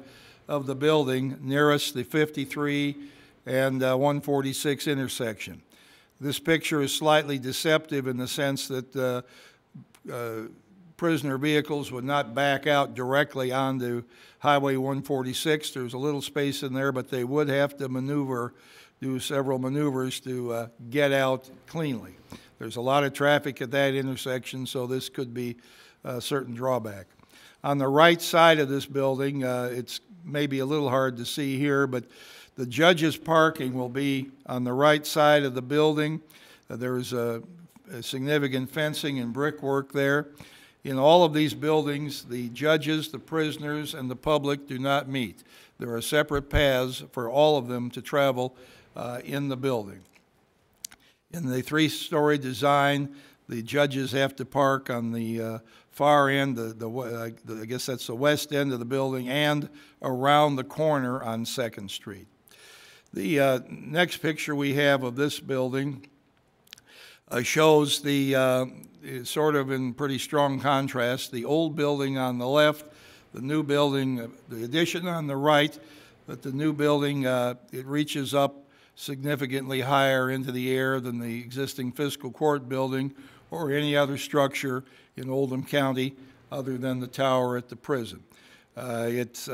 of the building nearest the 53 and 146 intersection. This picture is slightly deceptive in the sense that prisoner vehicles would not back out directly onto Highway 146. There's a little space in there, but they would have to do several maneuvers to get out cleanly. There's a lot of traffic at that intersection, so this could be a certain drawback. On the right side of this building, it's maybe a little hard to see here, but the judges' parking will be on the right side of the building. There's a significant fencing and brickwork there. In all of these buildings, the judges, the prisoners, and the public do not meet. There are separate paths for all of them to travel in the building. In the 3-story design, the judges have to park on the far end, I guess that's the west end of the building, and around the corner on 2nd Street. The next picture we have of this building shows the, sort of in pretty strong contrast, the old building on the left, the new building, the addition on the right, but the new building, it reaches up significantly higher into the air than the existing fiscal court building or any other structure in Oldham County other than the tower at the prison. There's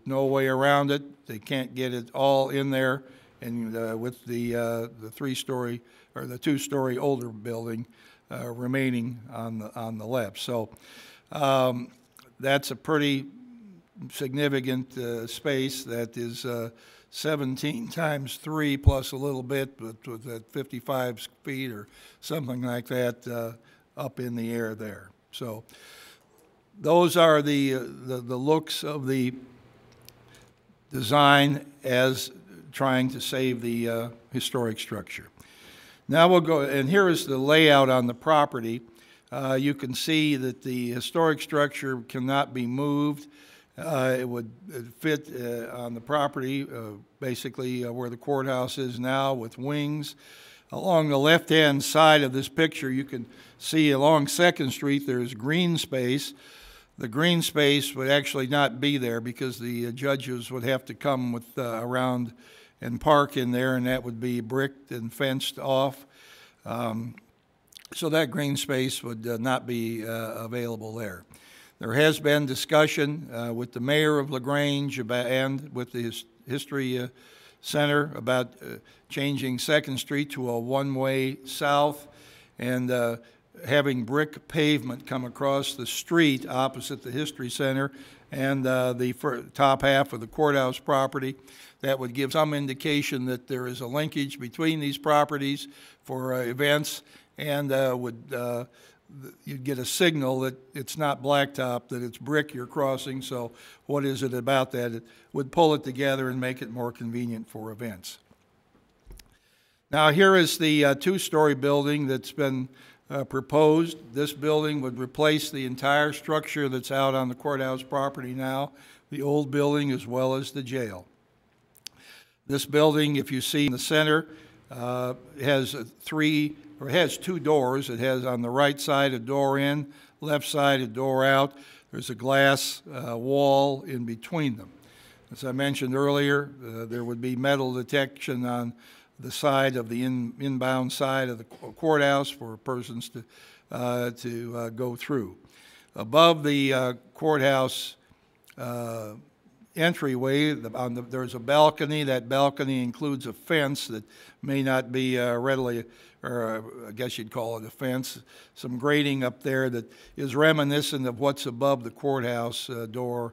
no way around it. They can't get it all in there, and with the three-story or the two-story older building remaining on the left. So that's a pretty significant space that is 17 times 3 plus a little bit, but with that 55 feet or something like that up in the air there. So those are the looks of the design as trying to save the historic structure. Now we'll go, and here is the layout on the property. You can see that the historic structure cannot be moved. It would fit on the property, basically where the courthouse is now, with wings. Along the left-hand side of this picture, you can see along 2nd Street there's green space. The green space would actually not be there because the judges would have to come with around and park in there, and that would be bricked and fenced off. So that green space would not be available there. There has been discussion with the mayor of LaGrange and with the History Center about changing 2nd Street to a one-way south and having brick pavement come across the street opposite the History Center and the top half of the courthouse property. That would give some indication that there is a linkage between these properties for events, and you'd get a signal that it's not blacktop, that it's brick you're crossing. So what is it about that? It would pull it together and make it more convenient for events. Now here is the two-story building that's been proposed. This building would replace the entire structure that's out on the courthouse property now, the old building as well as the jail. This building, if you see in the center, has two doors. It has on the right side a door in, left side a door out. There's a glass wall in between them. As I mentioned earlier, there would be metal detection on the side of the inbound side of the courthouse for persons to go through. Above the courthouse entryway, there's a balcony. That balcony includes a fence that may not be readily, or I guess you'd call it a fence, some grating up there that is reminiscent of what's above the courthouse door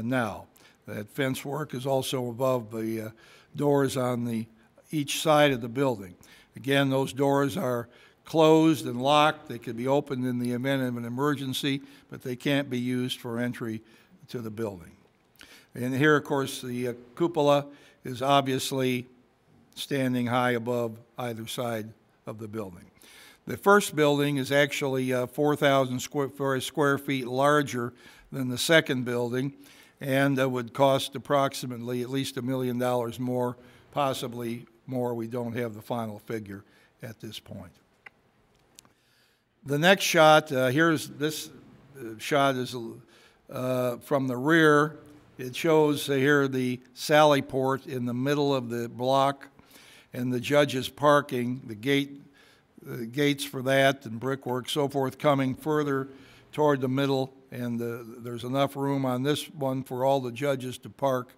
now. That fence work is also above the doors on each side of the building. Again, those doors are closed and locked. They could be opened in the event of an emergency, but they can't be used for entry to the building. And here, of course, the cupola is obviously standing high above either side of the building. The first building is actually 4,000 square feet larger than the second building, and would cost approximately at least $1 million more, possibly more. We don't have the final figure at this point. The next shot, this shot is from the rear. It shows here the sally port in the middle of the block and the judges parking, the gates for that and brickwork, so forth, coming further toward the middle, and there's enough room on this one for all the judges to park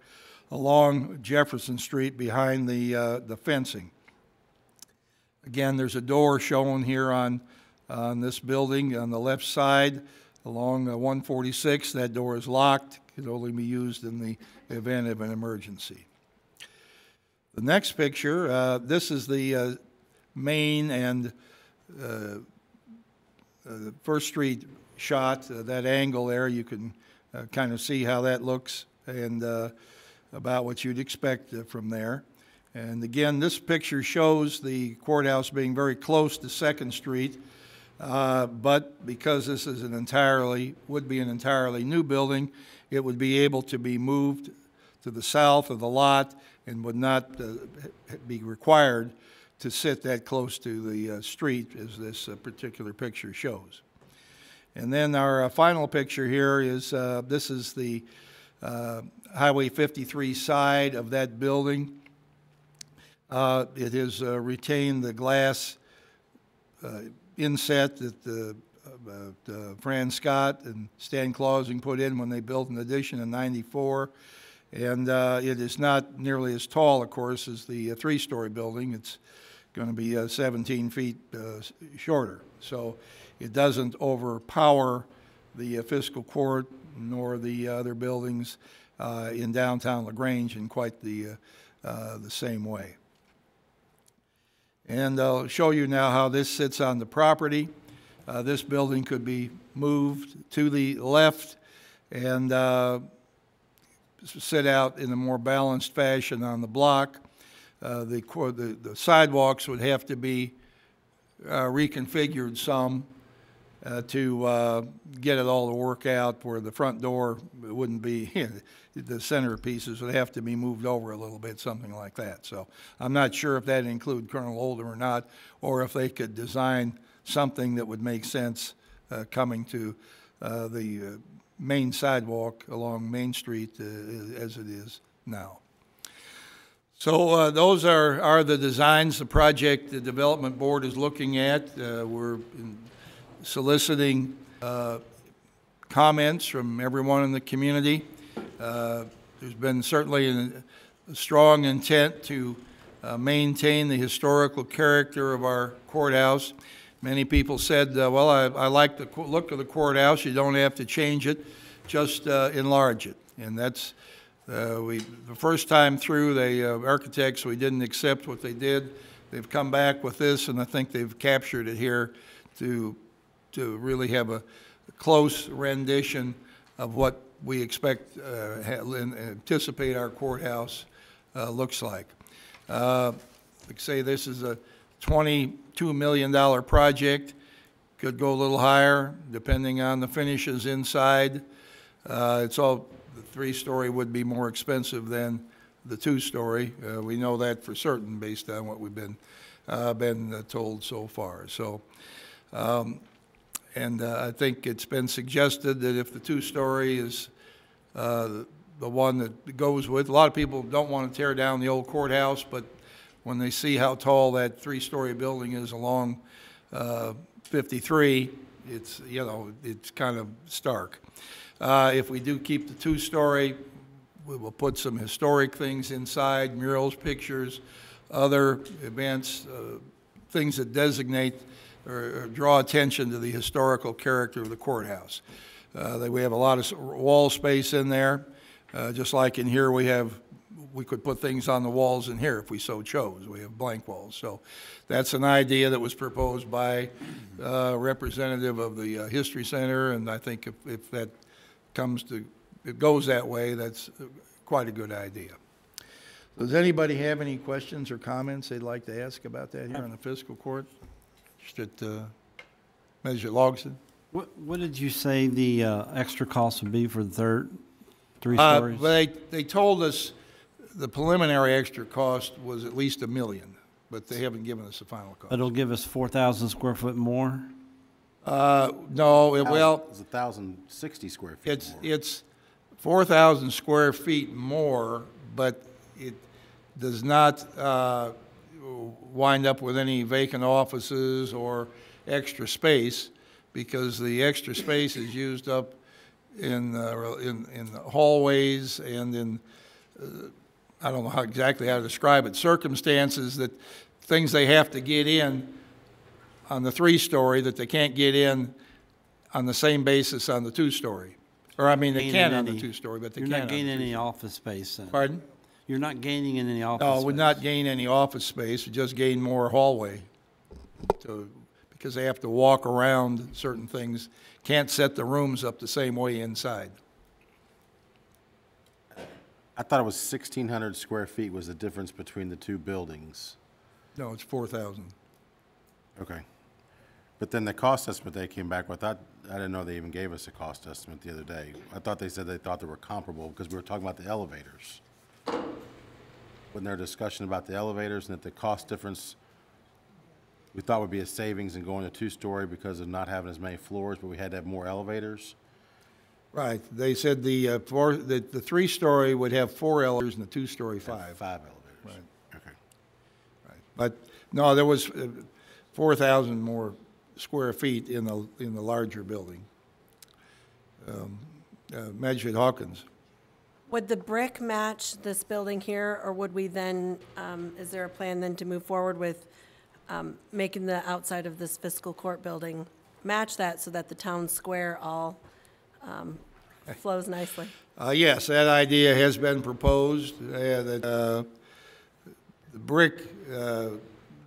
along Jefferson Street behind the fencing. Again, there's a door shown here on this building on the left side along 146. That door is locked. It can only be used in the event of an emergency. The next picture, this is the Main and First Street shot. That angle there, you can kind of see how that looks and about what you'd expect from there. And again, this picture shows the courthouse being very close to 2nd Street, but because this is would be an entirely new building, it would be able to be moved to the south of the lot and would not be required to sit that close to the street as this particular picture shows. And then our final picture here is, this is the Highway 53 side of that building. It has retained the glass inset that Fran Scott and Stan Clausing put in when they built an addition in '94. And it is not nearly as tall, of course, as the three-story building. It's going to be 17 feet shorter. So it doesn't overpower the Fiscal Court nor the other buildings in downtown LaGrange in quite the same way. And I'll show you now how this sits on the property. This building could be moved to the left and sit out in a more balanced fashion on the block. The sidewalks would have to be reconfigured some to get it all to work out, where the front door wouldn't be, the center pieces would have to be moved over a little bit, something like that. So I'm not sure if that include Colonel Oldham or not, or if they could design something that would make sense coming to the main sidewalk along Main Street as it is now. So those are the designs the project the development board is looking at. We're soliciting comments from everyone in the community. There's been certainly a strong intent to maintain the historical character of our courthouse. Many people said, well, I like the look of the courthouse. You don't have to change it, just enlarge it. And that's, the first time through, the architects, we didn't accept what they did. They've come back with this, and I think they've captured it here to really have a close rendition of what we expect and anticipate our courthouse looks like. Like I say, this is a $22 million project. Could go a little higher depending on the finishes inside. It's all, the three-story would be more expensive than the two-story. We know that for certain based on what we've been told so far. So, I think it's been suggested that if the two-story is the one that goes with, a lot of people don't want to tear down the old courthouse, but when they see how tall that three-story building is along 53, it's, you know, it's kind of stark. If we do keep the two-story, we will put some historic things inside, murals, pictures, other events, things that designate or draw attention to the historical character of the courthouse. We have a lot of wall space in there. Just like in here, we could put things on the walls in here if we so chose. We have blank walls. So that's an idea that was proposed by a representative of the History Center, and I think if that it goes that way, that's quite a good idea. Does anybody have any questions or comments they'd like to ask about that here in the fiscal court? Manager Logsdon? What did you say the extra cost would be for the three stories? Well, they told us the preliminary extra cost was at least $1 million, but they haven't given us the final cost. It'll give us 4,000 square foot more? No, well, It's 1,060 square feet more. it's 4,000 square feet more, but it does not wind up with any vacant offices or extra space, because the extra space is used up in the hallways and in I don't know exactly how to describe it, circumstances that things they have to get in on the three-story that they can't get in on the same basis on the two-story. Or I mean, they can on the two-story, but they can't. You're not gaining any office space then? Pardon? You're not gaining in any office space? No, we're not gain any office space, we just gain more hallway. Because they have to walk around certain things, can't set the rooms up the same way inside. I thought it was 1,600 square feet was the difference between the two buildings. No, it's 4,000. Okay. But then the cost estimate they came back with, I didn't know they even gave us a cost estimate the other day. I thought they said they thought they were comparable because we were talking about the elevators. when their discussion about the elevators and that the cost difference we thought would be a savings in going to two-story because of not having as many floors, but we had to have more elevators. Right. They said the three-story would have 4 elevators and the two-story 5. 5 elevators. Right. Okay. Right. But, no, there was 4,000 more square feet in the larger building. Magistrate Hawkins. Would the brick match this building here, or would we then, is there a plan then to move forward with making the outside of this fiscal court building match that so that the town square all flows nicely? Yes, that idea has been proposed, that the brick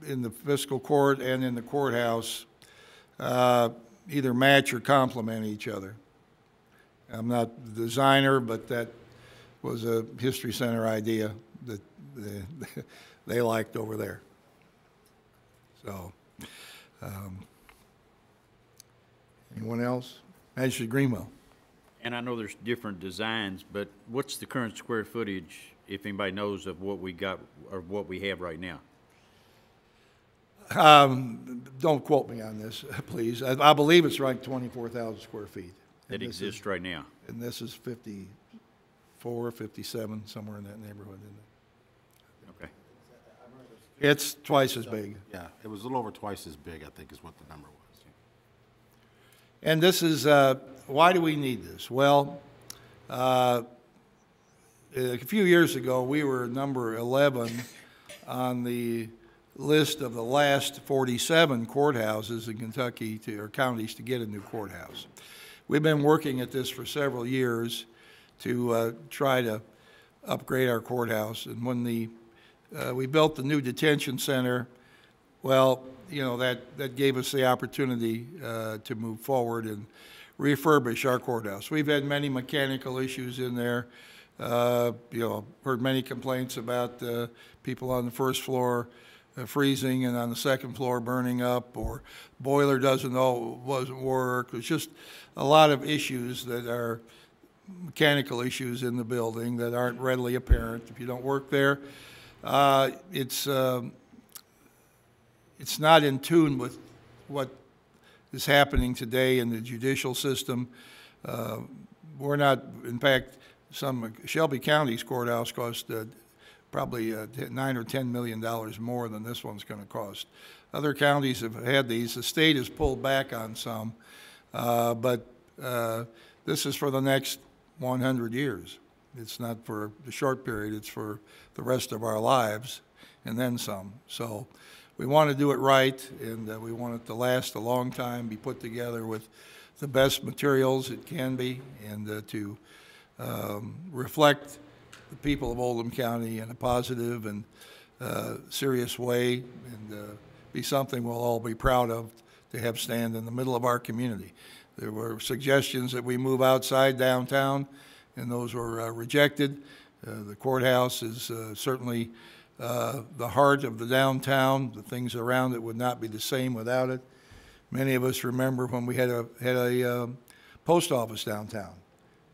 in the fiscal court and in the courthouse either match or complement each other. I'm not the designer, but that was a History Center idea that they liked over there. So, anyone else? Magistrate Greenwell. And I know there's different designs, but what's the current square footage, if anybody knows, of what we got or what we have right now? Don't quote me on this, please. I believe it's like 24,000 square feet. That exists right now? And this is 54, 57, somewhere in that neighborhood, isn't it? Okay. It's twice as big. Yeah, it was a little over twice as big, I think, is what the number was. And this is, why do we need this? Well, a few years ago, we were number 11 on the list of the last 47 courthouses in Kentucky or counties to get a new courthouse. We've been working at this for several years to try to upgrade our courthouse. And when we built the new detention center, well, you know, that gave us the opportunity to move forward and refurbish our courthouse. We've had many mechanical issues in there. You know, heard many complaints about people on the first floor freezing and on the second floor burning up, or boiler doesn't work. There's just a lot of issues that are mechanical issues in the building that aren't readily apparent if you don't work there. It's not in tune with what is happening today in the judicial system. We're not, in fact, Shelby County's courthouse cost probably $9 or $10 million more than this one's going to cost. Other counties have had these. The state has pulled back on some, but this is for the next 100 years. It's not for the short period. It's for the rest of our lives and then some. So we want to do it right, and we want it to last a long time, be put together with the best materials it can be, and to reflect the people of Oldham County in a positive and serious way, and be something we'll all be proud of to have stand in the middle of our community. There were suggestions that we move outside downtown, and those were rejected. The courthouse is certainly the heart of the downtown. The things around it would not be the same without it. Many of us remember when we had a post office downtown.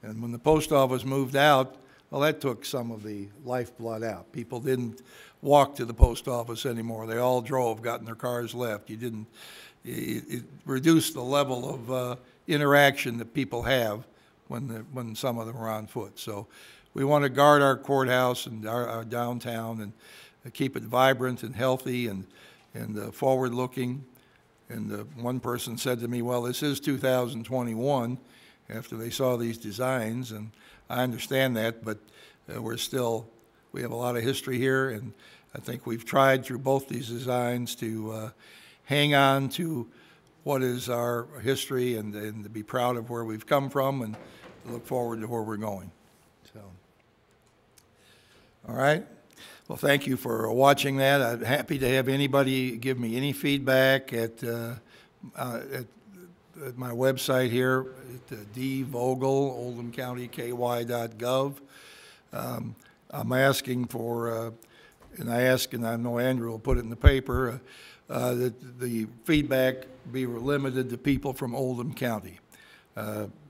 And when the post office moved out, well, that took some of the lifeblood out. People didn't walk to the post office anymore. They all drove, got in their cars, left. It reduced the level of interaction that people have when some of them are on foot. So we want to guard our courthouse and our downtown and keep it vibrant and healthy and forward-looking. And one person said to me, well, this is 2021, after they saw these designs, and I understand that, but we have a lot of history here, and I think we've tried through both these designs to hang on to what is our history and to be proud of where we've come from and to look forward to where we're going. So, all right. Well, thank you for watching that. I'm happy to have anybody give me any feedback at my website here at dvogel, oldhamcountyky.gov. I'm asking for, and I know Andrew will put it in the paper, that the feedback be limited to people from Oldham County.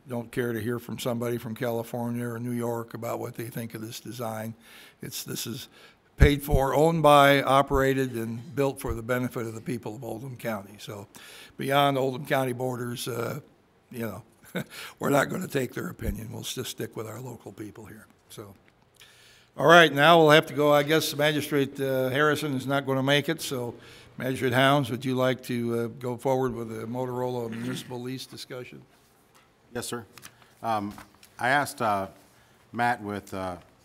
Don't care to hear from somebody from California or New York about what they think of this design. This is paid for, owned by, operated, and built for the benefit of the people of Oldham County. So beyond Oldham County borders, you know, we're not going to take their opinion. We'll just stick with our local people here. So, all right, now we'll have to go. I guess Magistrate Harrison is not going to make it. So, Magistrate Hounds, would you like to go forward with the Motorola municipal lease discussion? Yes, sir. I asked Matt with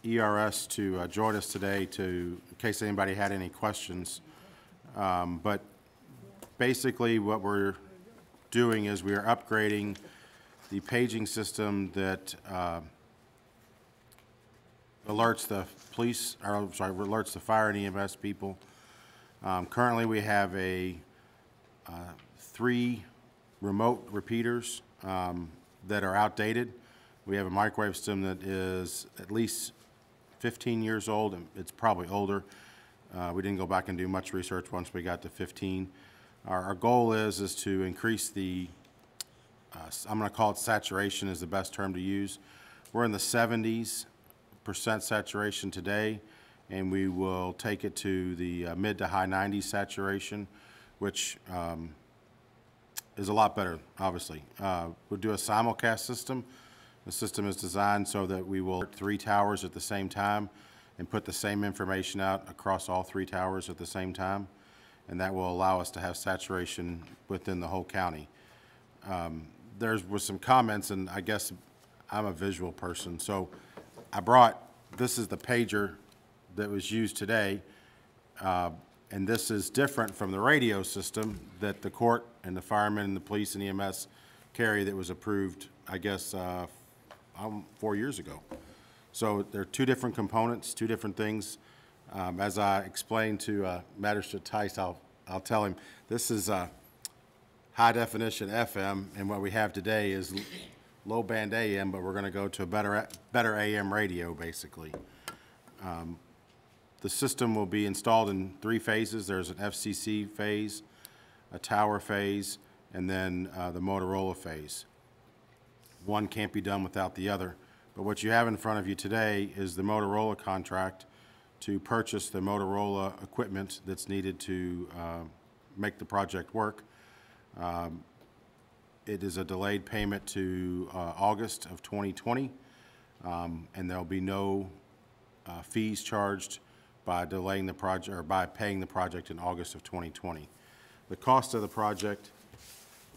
ERS to join us today in case anybody had any questions. But basically what we're doing is we are upgrading the paging system that alerts the police, or sorry, alerts the fire and EMS people. Currently we have 3 remote repeaters that are outdated. We have a microwave system that is at least 15 years old, and it's probably older. We didn't go back and do much research once we got to 15. Our goal is to increase the, I'm going to call it saturation is the best term to use. We're in the 70% saturation today, and we will take it to the mid to high 90s saturation, which is a lot better, obviously. We'll do a simulcast system. The system is designed so that we will 3 towers at the same time and put the same information out across all 3 towers at the same time, and that will allow us to have saturation within the whole county. There was some comments, and I guess I'm a visual person, so I brought, this is the pager that was used today, and this is different from the radio system that the court and the firemen and the police and EMS carry that was approved, I guess, 4 years ago. So there are 2 different components, 2 different things. As I explained to Magistrate Tice, I'll tell him this is high definition FM, and what we have today is low band AM, but we're going to go to a better AM radio, basically. The system will be installed in 3 phases. There's an FCC phase, a tower phase, and then the Motorola phase. One can't be done without the other. But what you have in front of you today is the Motorola contract to purchase the Motorola equipment that's needed to make the project work. It is a delayed payment to August of 2020, and there'll be no fees charged by delaying the project or by paying the project in August of 2020. The cost of the project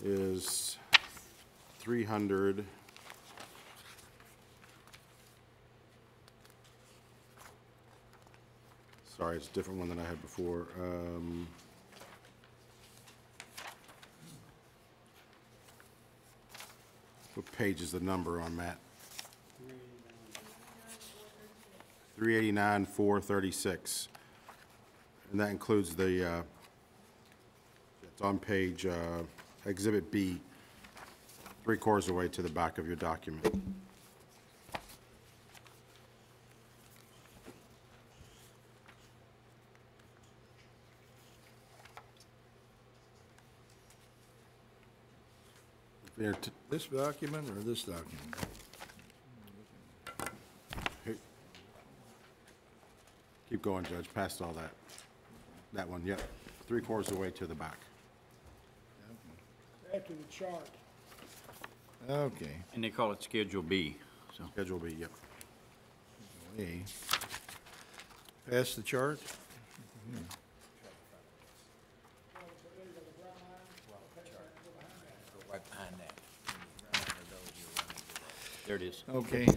is $300. Sorry, it's a different one than I had before. What page is the number on, Matt? 389,436. And that includes the, it's on page Exhibit B, 3/4 of the way to the back of your document. This document or this document? Keep going, Judge, past all that. That one, yep. 3/4 of the way to the back. After the chart. Okay. And they call it Schedule B, so. Schedule B, yep. A. Pass the chart. Right behind that. There it is. Okay.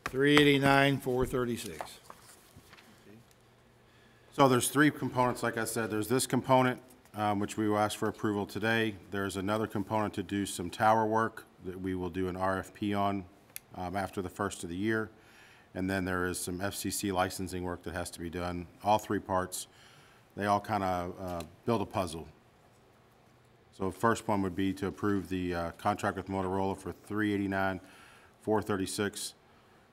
389,436. So there's 3 components, like I said. There's this component, which we will ask for approval today. There's another component to do some tower work that we will do an RFP on after the first of the year. And then there is some FCC licensing work that has to be done. All 3 parts, they all kind of build a puzzle. So first one would be to approve the contract with Motorola for $389,436.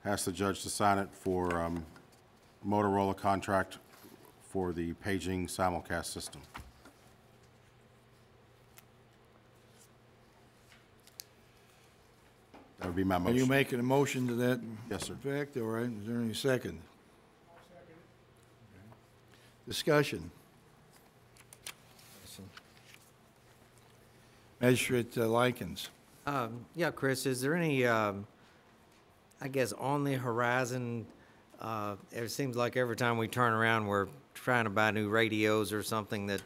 Ask the judge to sign it for Motorola contract for the paging simulcast system. That would be my Are motion. you making a motion to that? Yes, sir. Effect, all right. Is there any second? Discussion. Magistrate Likens. Yeah, Chris, is there any, I guess, on the horizon, it seems like every time we turn around, we're trying to buy new radios or something that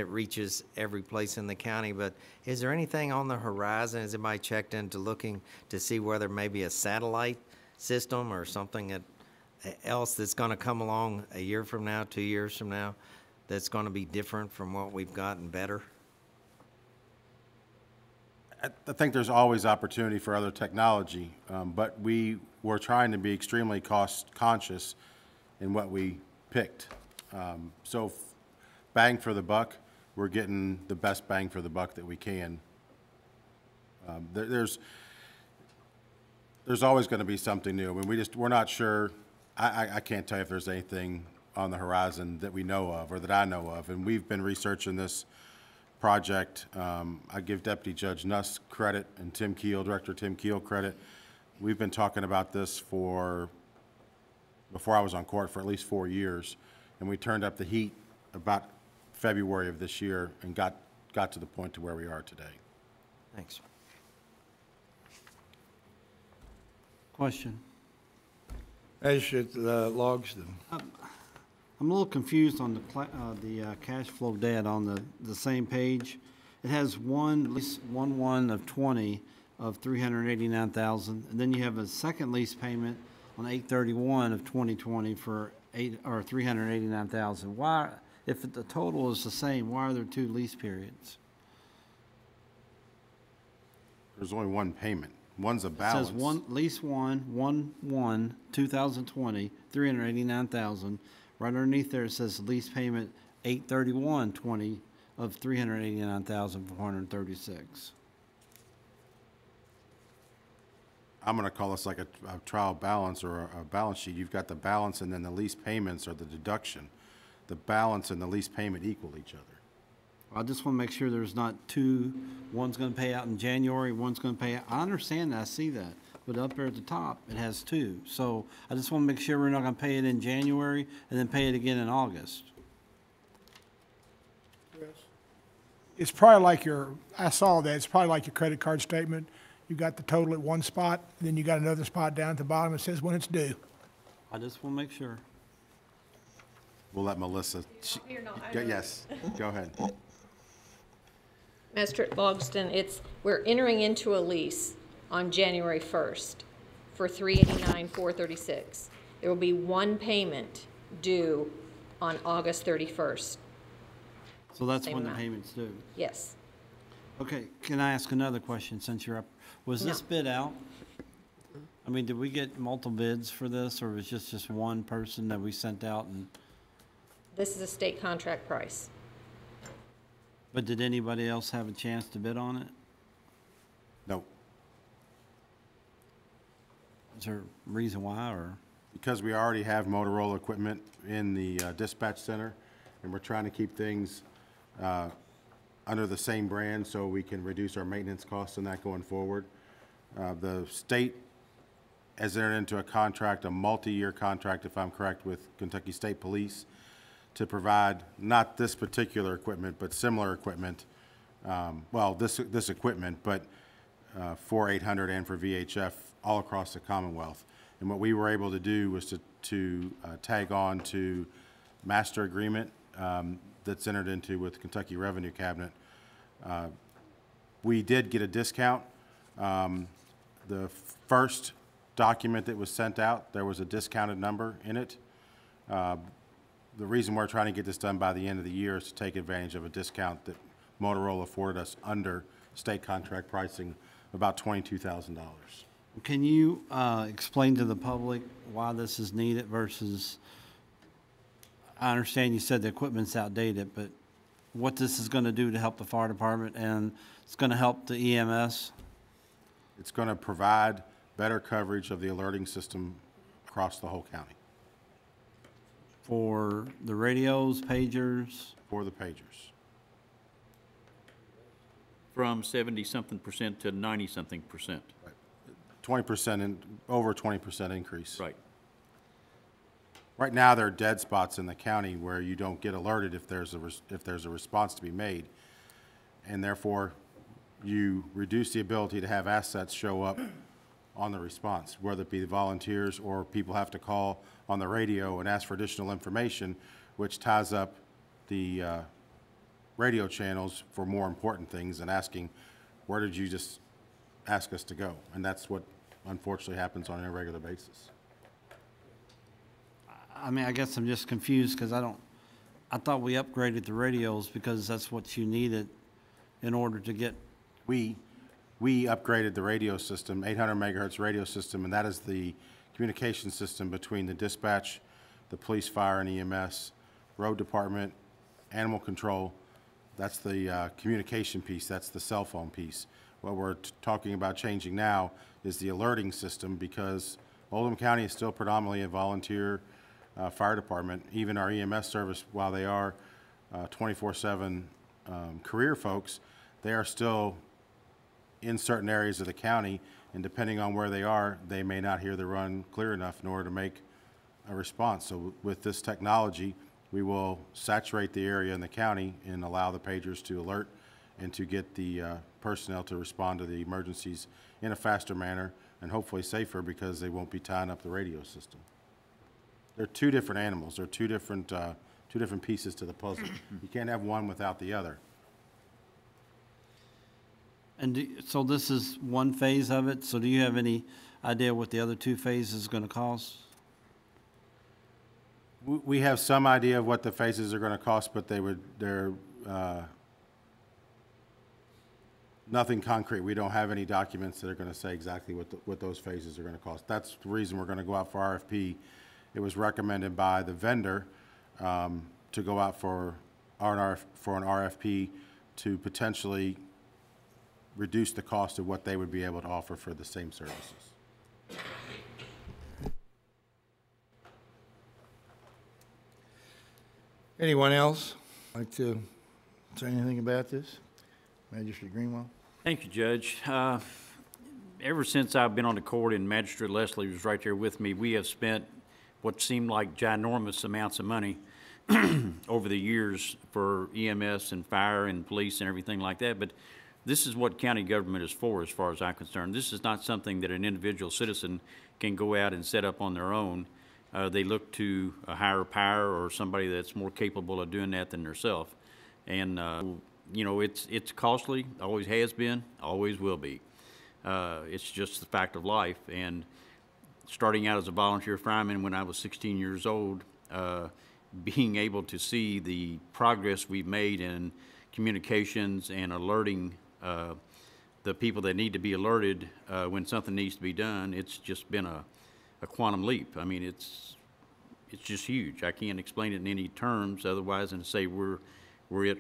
reaches every place in the county, but is there anything on the horizon? Has anybody checked into looking to see whether maybe a satellite system or something else that's gonna come along a year from now, 2 years from now, that's gonna be different from what we've gotten better? I think there's always opportunity for other technology, but we were trying to be extremely cost conscious in what we picked. So bang for the buck, we're getting the best bang for the buck that we can. There's always going to be something new. I mean, we're not sure. I can't tell you if there's anything on the horizon that we know of or that I know of, and we've been researching this project. I give Deputy Judge Nuss credit and Tim Keel, Director Tim Keel credit. We've been talking about this before I was on court for at least 4 years, and we turned up the heat about February of this year and got to the point to where we are today. Thanks. Question. Magistrate Logsdon. I'm a little confused on the cash flow debt on the same page. It has lease one of 20 of $389,000, and then you have a second lease payment on 8/31 of 2020 for $389,000. Why, if the total is the same, why are there two lease periods? There's only one payment. One's a balance. It says lease 2020, $389,000. Right underneath there, it says lease payment 8/31/20 of $389,436. I'm going to call this like a trial balance or a balance sheet. You've got the balance and then the lease payments or the deduction. The balance and the lease payment equal each other. I just want to make sure there's not two, one's going to pay out in January, one's going to pay out. I understand that, I see that, but up there at the top, it has two. So I just want to make sure we're not going to pay it in January and then pay it again in August. It's probably like I saw that, it's probably like your credit card statement. You got the total at one spot, and then you got another spot down at the bottom that says when it's due. I just want to make sure. We'll let Melissa. Yes, go ahead. Magistrate Logsdon, we're entering into a lease on January 1st for $389,436. There will be one payment due on August 31st. So that's Same when the amount. payment's due. Yes. Okay, can I ask another question since you're up? Was this bid out? I mean, did we get multiple bids for this, or was it just one person that we sent out and? This is a state contract price. But did anybody else have a chance to bid on it? No. Is there a reason why, or? Because we already have Motorola equipment in the dispatch center, and we're trying to keep things under the same brand so we can reduce our maintenance costs and that going forward. The state has entered into a contract, a multi-year contract, if I'm correct, with Kentucky State Police to provide not this particular equipment, but similar equipment. This equipment, but for 800 and for VHF all across the Commonwealth. And what we were able to do was to tag on to master agreement that's entered into with Kentucky Revenue Cabinet. We did get a discount. The first document that was sent out, there was a discounted number in it. The reason we're trying to get this done by the end of the year is to take advantage of a discount that Motorola afforded us under state contract pricing, about $22,000. Can you explain to the public why this is needed versus, I understand you said the equipment's outdated, but what this is going to do to help the fire department and it's going to help the EMS? It's going to provide better coverage of the alerting system across the whole county. For the radios, pagers? For the pagers. From 70-something% to 90-something%. 20% and over 20% increase. Right. Right now, there are dead spots in the county where you don't get alerted if there's a response to be made. And therefore, you reduce the ability to have assets show up on the response, whether it be the volunteers or people have to call on the radio and ask for additional information, which ties up the radio channels for more important things than asking, where did you just ask us to go? And that's what unfortunately happens on a regular basis. I mean, I guess I'm just confused because I thought we upgraded the radios because that's what you needed in order to get. We upgraded the radio system, 800 megahertz radio system, and that is the communication system between the dispatch, the police, fire, and EMS, road department, animal control. That's the communication piece. That's the cell phone piece. What we're talking about changing now is the alerting system, because Oldham County is still predominantly a volunteer fire department. Even our EMS service, while they are 24/7 career folks, they are still in certain areas of the county, and depending on where they are, they may not hear the run clear enough in order to make a response. So with this technology, we will saturate the area in the county and allow the pagers to alert and to get the personnel to respond to the emergencies in a faster manner and hopefully safer, because they won't be tying up the radio system. They're two different animals. They're two different pieces to the puzzle. You can't have one without the other. And so this is one phase of it. So do you have any idea what the other two phases is going to cost? We have some idea of what the phases are going to cost, but they're nothing concrete. We don't have any documents that are going to say exactly what those phases are going to cost. That's the reason we're going to go out for RFP. It was recommended by the vendor to go out for an RFP to potentially reduce the cost of what they would be able to offer for the same services. Anyone else like to say anything about this? Magistrate Greenwell? Thank you, Judge. Ever since I've been on the court and Magistrate Leslie was right there with me, we have spent what seemed like ginormous amounts of money over the years for EMS and fire and police and everything like that. But this is what county government is for, as far as I'm concerned. This is not something that an individual citizen can go out and set up on their own. They look to a higher power or somebody that's more capable of doing that than themselves. And, you know, it's costly, always has been, always will be. It's just the fact of life. And starting out as a volunteer fireman when I was 16 years old, being able to see the progress we've made in communications and alerting the people that need to be alerted when something needs to be done, it's just been a quantum leap. I mean, it's just huge. I can't explain it in any terms otherwise than to say we're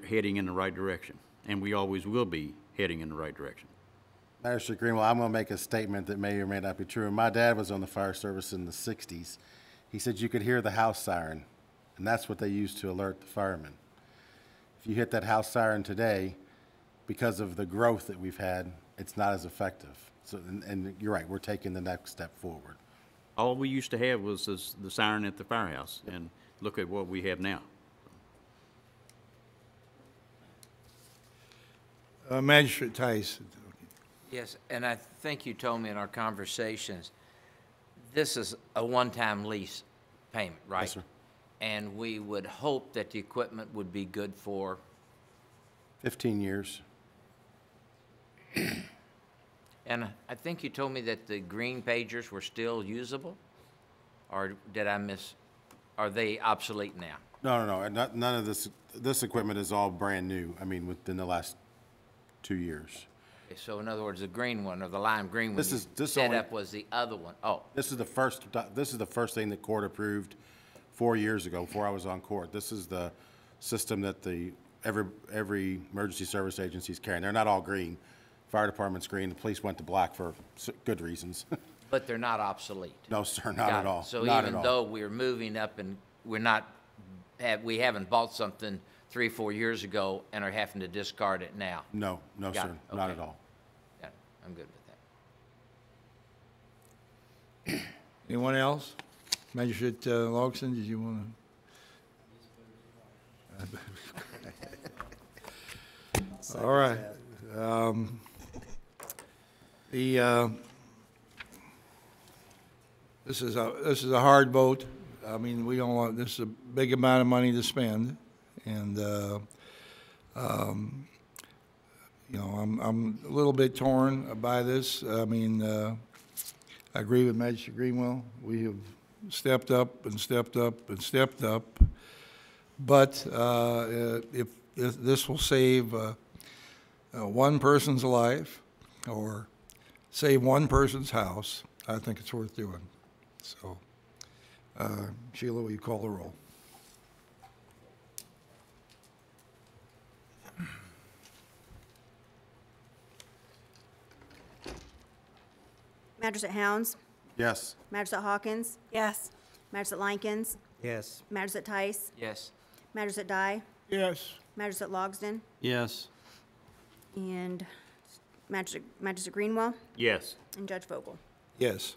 heading in the right direction, and we always will be heading in the right direction. Magistrate Greenwell, I'm going to make a statement that may or may not be true. My dad was on the fire service in the 60s. He said you could hear the house siren, and that's what they used to alert the firemen. If you hit that house siren today, because of the growth that we've had, it's not as effective. So, and you're right, we're taking the next step forward. All we used to have was the siren at the firehouse, and look at what we have now. Magistrate Tice. Yes, and I think you told me in our conversations, this is a one-time lease payment, right? Yes, sir. And we would hope that the equipment would be good for? 15 years. And I think you told me that the green pagers were still usable? Or did I miss, are they obsolete now? No. None of this equipment is all brand new. I mean, within the last 2 years. Okay, so in other words, the green one, or the lime green one This you is- this set only- up was the other one? Oh, This is the first thing that court approved 4 years ago, before I was on court. This is the system that every emergency service agency is carrying. They're not all green. Fire department's green. The police went to black for good reasons. but they're not obsolete? No, sir, not Got at it. all. So Not even at all. though we're moving up and we haven't bought something 3 or 4 years ago and are having to discard it now? No, Got sir, it. not Okay. at all. Got it. I'm good with that. Anyone else? Magistrate Logson, did you want to? All right. This is a hard vote. I mean, we don't want, this is a big amount of money to spend, and you know, I'm a little bit torn by this. I mean, I agree with Magistrate Greenwell. We have stepped up and stepped up and stepped up, but if this will save one person's life or save one person's house, I think it's worth doing. So, Sheila, will you call the roll? Magistrate Helms, Yes. Magistrate Hawkins, Yes. Magistrate Likens, Yes. Magistrate Tice, Yes. Magistrate Dye, Yes. Magistrate Logsdon, Yes. and Magistrate Greenwell, Yes. and Judge Vogel. Yes.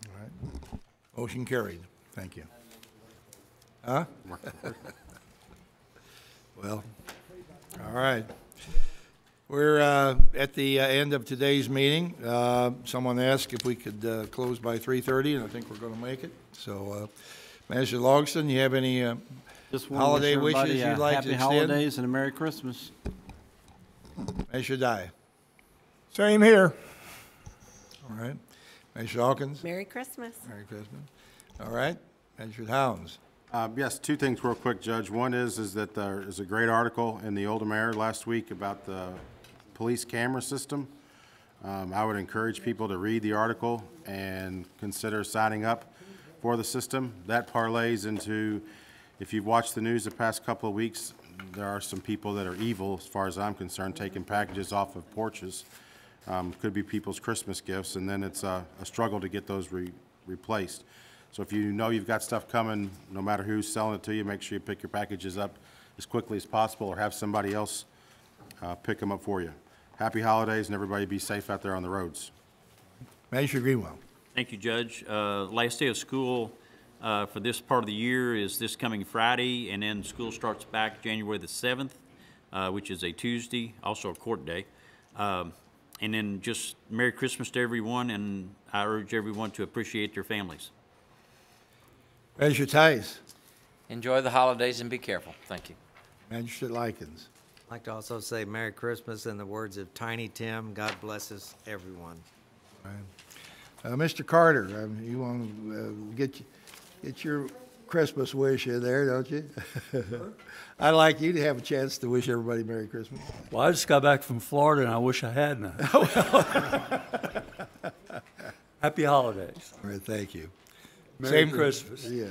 All right. Motion carried. Thank you. Huh? Well, all right. We're at the end of today's meeting. Someone asked if we could close by 3:30, and I think we're going to make it. So, Magistrate Logsdon, you have any Just want to holiday wish everybody wishes you'd a like to happy extend? holidays and a Merry Christmas. Magistrate Dye. Same here. All right. Magistrate Hawkins. Merry Christmas. Merry Christmas. All right. Magistrate Helms. Yes, two things real quick, Judge. One is that there is a great article in the Oldham Air last week about the police camera system. I would encourage people to read the article and consider signing up for the system. That parlays into, if you've watched the news the past couple of weeks, there are some people that are evil, as far as I'm concerned, taking packages off of porches. Could be people's Christmas gifts, and then it's a struggle to get those replaced. So if you know you've got stuff coming, no matter who's selling it to you, make sure you pick your packages up as quickly as possible, or have somebody else pick them up for you. Happy holidays, and everybody be safe out there on the roads. Magistrate Greenwell. Thank you, Judge. Last day of school for this part of the year is this coming Friday, and then school starts back January the 7th, which is a Tuesday, also a court day. And then just Merry Christmas to everyone, and I urge everyone to appreciate their families. Magistrate Tice. Enjoy the holidays and be careful. Thank you. Magistrate Likens. I'd like to also say Merry Christmas in the words of Tiny Tim. God blesses everyone. All right. Mr. Carter, you want to get your Christmas wish in there, don't you? I'd like you to have a chance to wish everybody Merry Christmas. Well, I just got back from Florida, and I wish I hadn't. Happy holidays. All right, thank you. Merry Christmas. Yeah.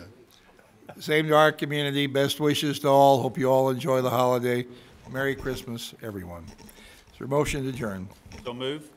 Same to our community. Best wishes to all. Hope you all enjoy the holiday. Merry Christmas, everyone. Is there a motion to adjourn? So move.